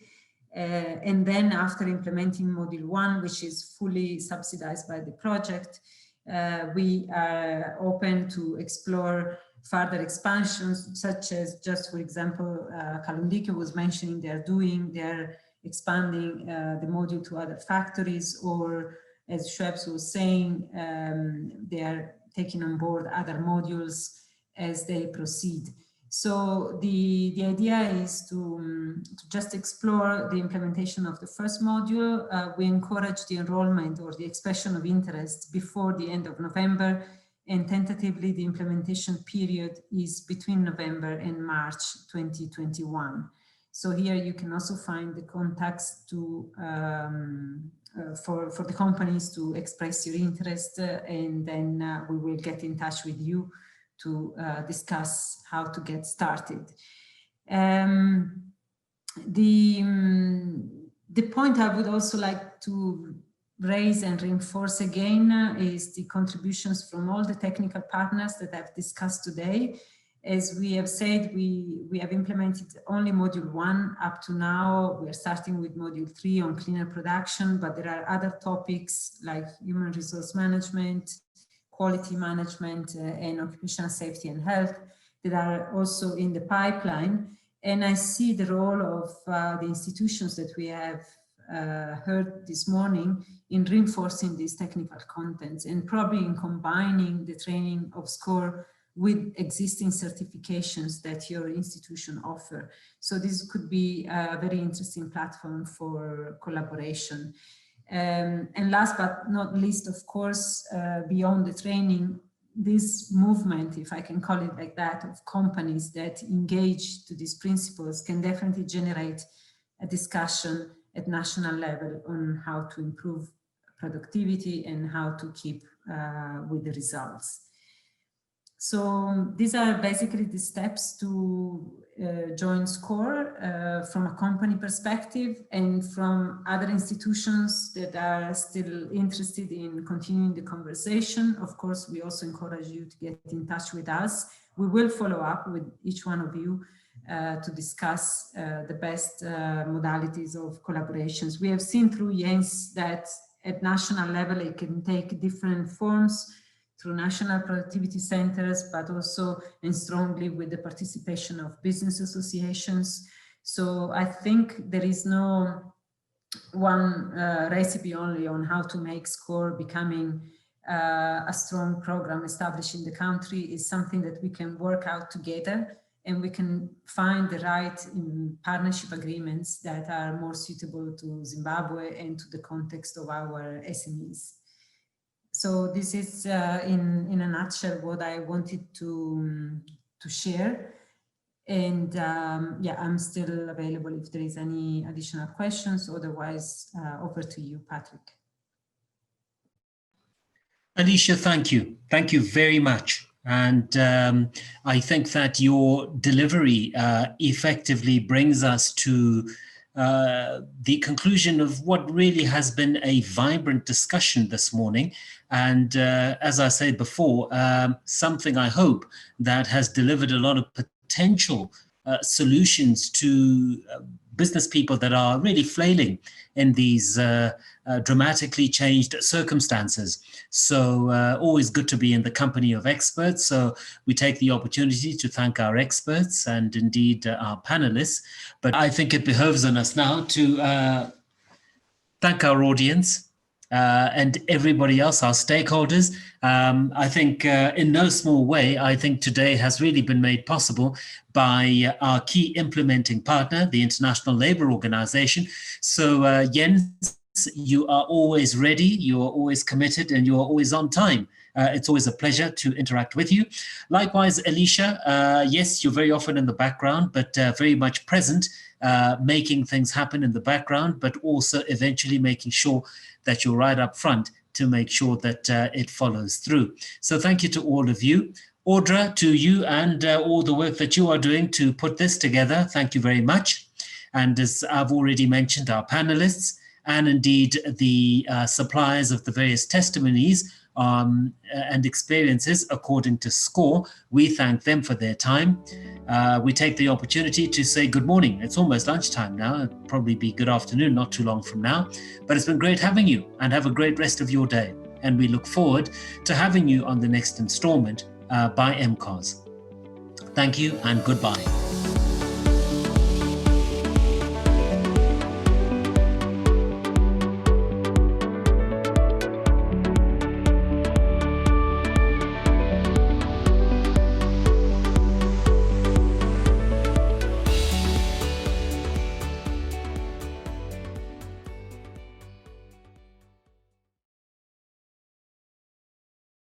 And then after implementing Module 1, which is fully subsidized by the project, we are open to explore further expansions, such as just, for example, Kalundike was mentioning they're expanding the module to other factories, or as Schweppes was saying, they are taking on board other modules as they proceed. So the idea is to just explore the implementation of the first module. We encourage the enrollment or the expression of interest before the end of November, and tentatively the implementation period is between November and March 2021. So here you can also find the contacts to for the companies to express your interest, and then we will get in touch with you to discuss how to get started. The point I would also like to raise and reinforce again is the contributions from all the technical partners that I've discussed today. As we have said, we have implemented only Module 1 up to now. We are starting with Module 3 on cleaner production, but there are other topics like human resource management, quality management, and occupational safety and health that are also in the pipeline. And I see the role of the institutions that we have heard this morning in reinforcing these technical contents, and probably in combining the training of SCORE with existing certifications that your institution offer. So this could be a very interesting platform for collaboration. And last but not least, of course, beyond the training, this movement, if I can call it like that, of companies that engage to these principles can definitely generate a discussion at national level on how to improve productivity and how to keep with the results. So these are basically the steps to join SCORE from a company perspective, and from other institutions that are still interested in continuing the conversation. Of course, we also encourage you to get in touch with us. We will follow up with each one of you to discuss the best modalities of collaborations. We have seen through Jens that at national level it can take different forms, through national productivity centers, but also and strongly with the participation of business associations. So I think there is no one recipe only on how to make SCORE becoming a strong program established in the country. Is something that we can work out together, and we can find the right partnership agreements that are more suitable to Zimbabwe and to the context of our SMEs. So this is in a nutshell what I wanted to share. And yeah, I'm still available if there is any additional questions. Otherwise, over to you, Patrick. Alicia, thank you. Thank you very much. And I think that your delivery effectively brings us to the conclusion of what really has been a vibrant discussion this morning. And as I said before, something I hope that has delivered a lot of potential solutions to business people that are really flailing in these dramatically changed circumstances. So always good to be in the company of experts. So we take the opportunity to thank our experts and indeed our panelists. But I think it behoves on us now to thank our audience and everybody else, our stakeholders. I think in no small way, I think today has really been made possible by our key implementing partner, the International Labour Organization. So Jens, you are always ready, you are always committed, and you are always on time. It's always a pleasure to interact with you. Likewise, Alicia, yes, you're very often in the background, but very much present, making things happen in the background, but also eventually making sure that you're right up front to make sure that it follows through. So thank you to all of you. Audra, to you and all the work that you are doing to put this together, thank you very much. And as I've already mentioned, our panelists and indeed the suppliers of the various testimonies and experiences according to SCORE, we thank them for their time. We take the opportunity to say good morning. It's almost lunchtime now. It'll probably be good afternoon, not too long from now. But it's been great having you, and have a great rest of your day. And we look forward to having you on the next installment by EMCOZ. Thank you and goodbye.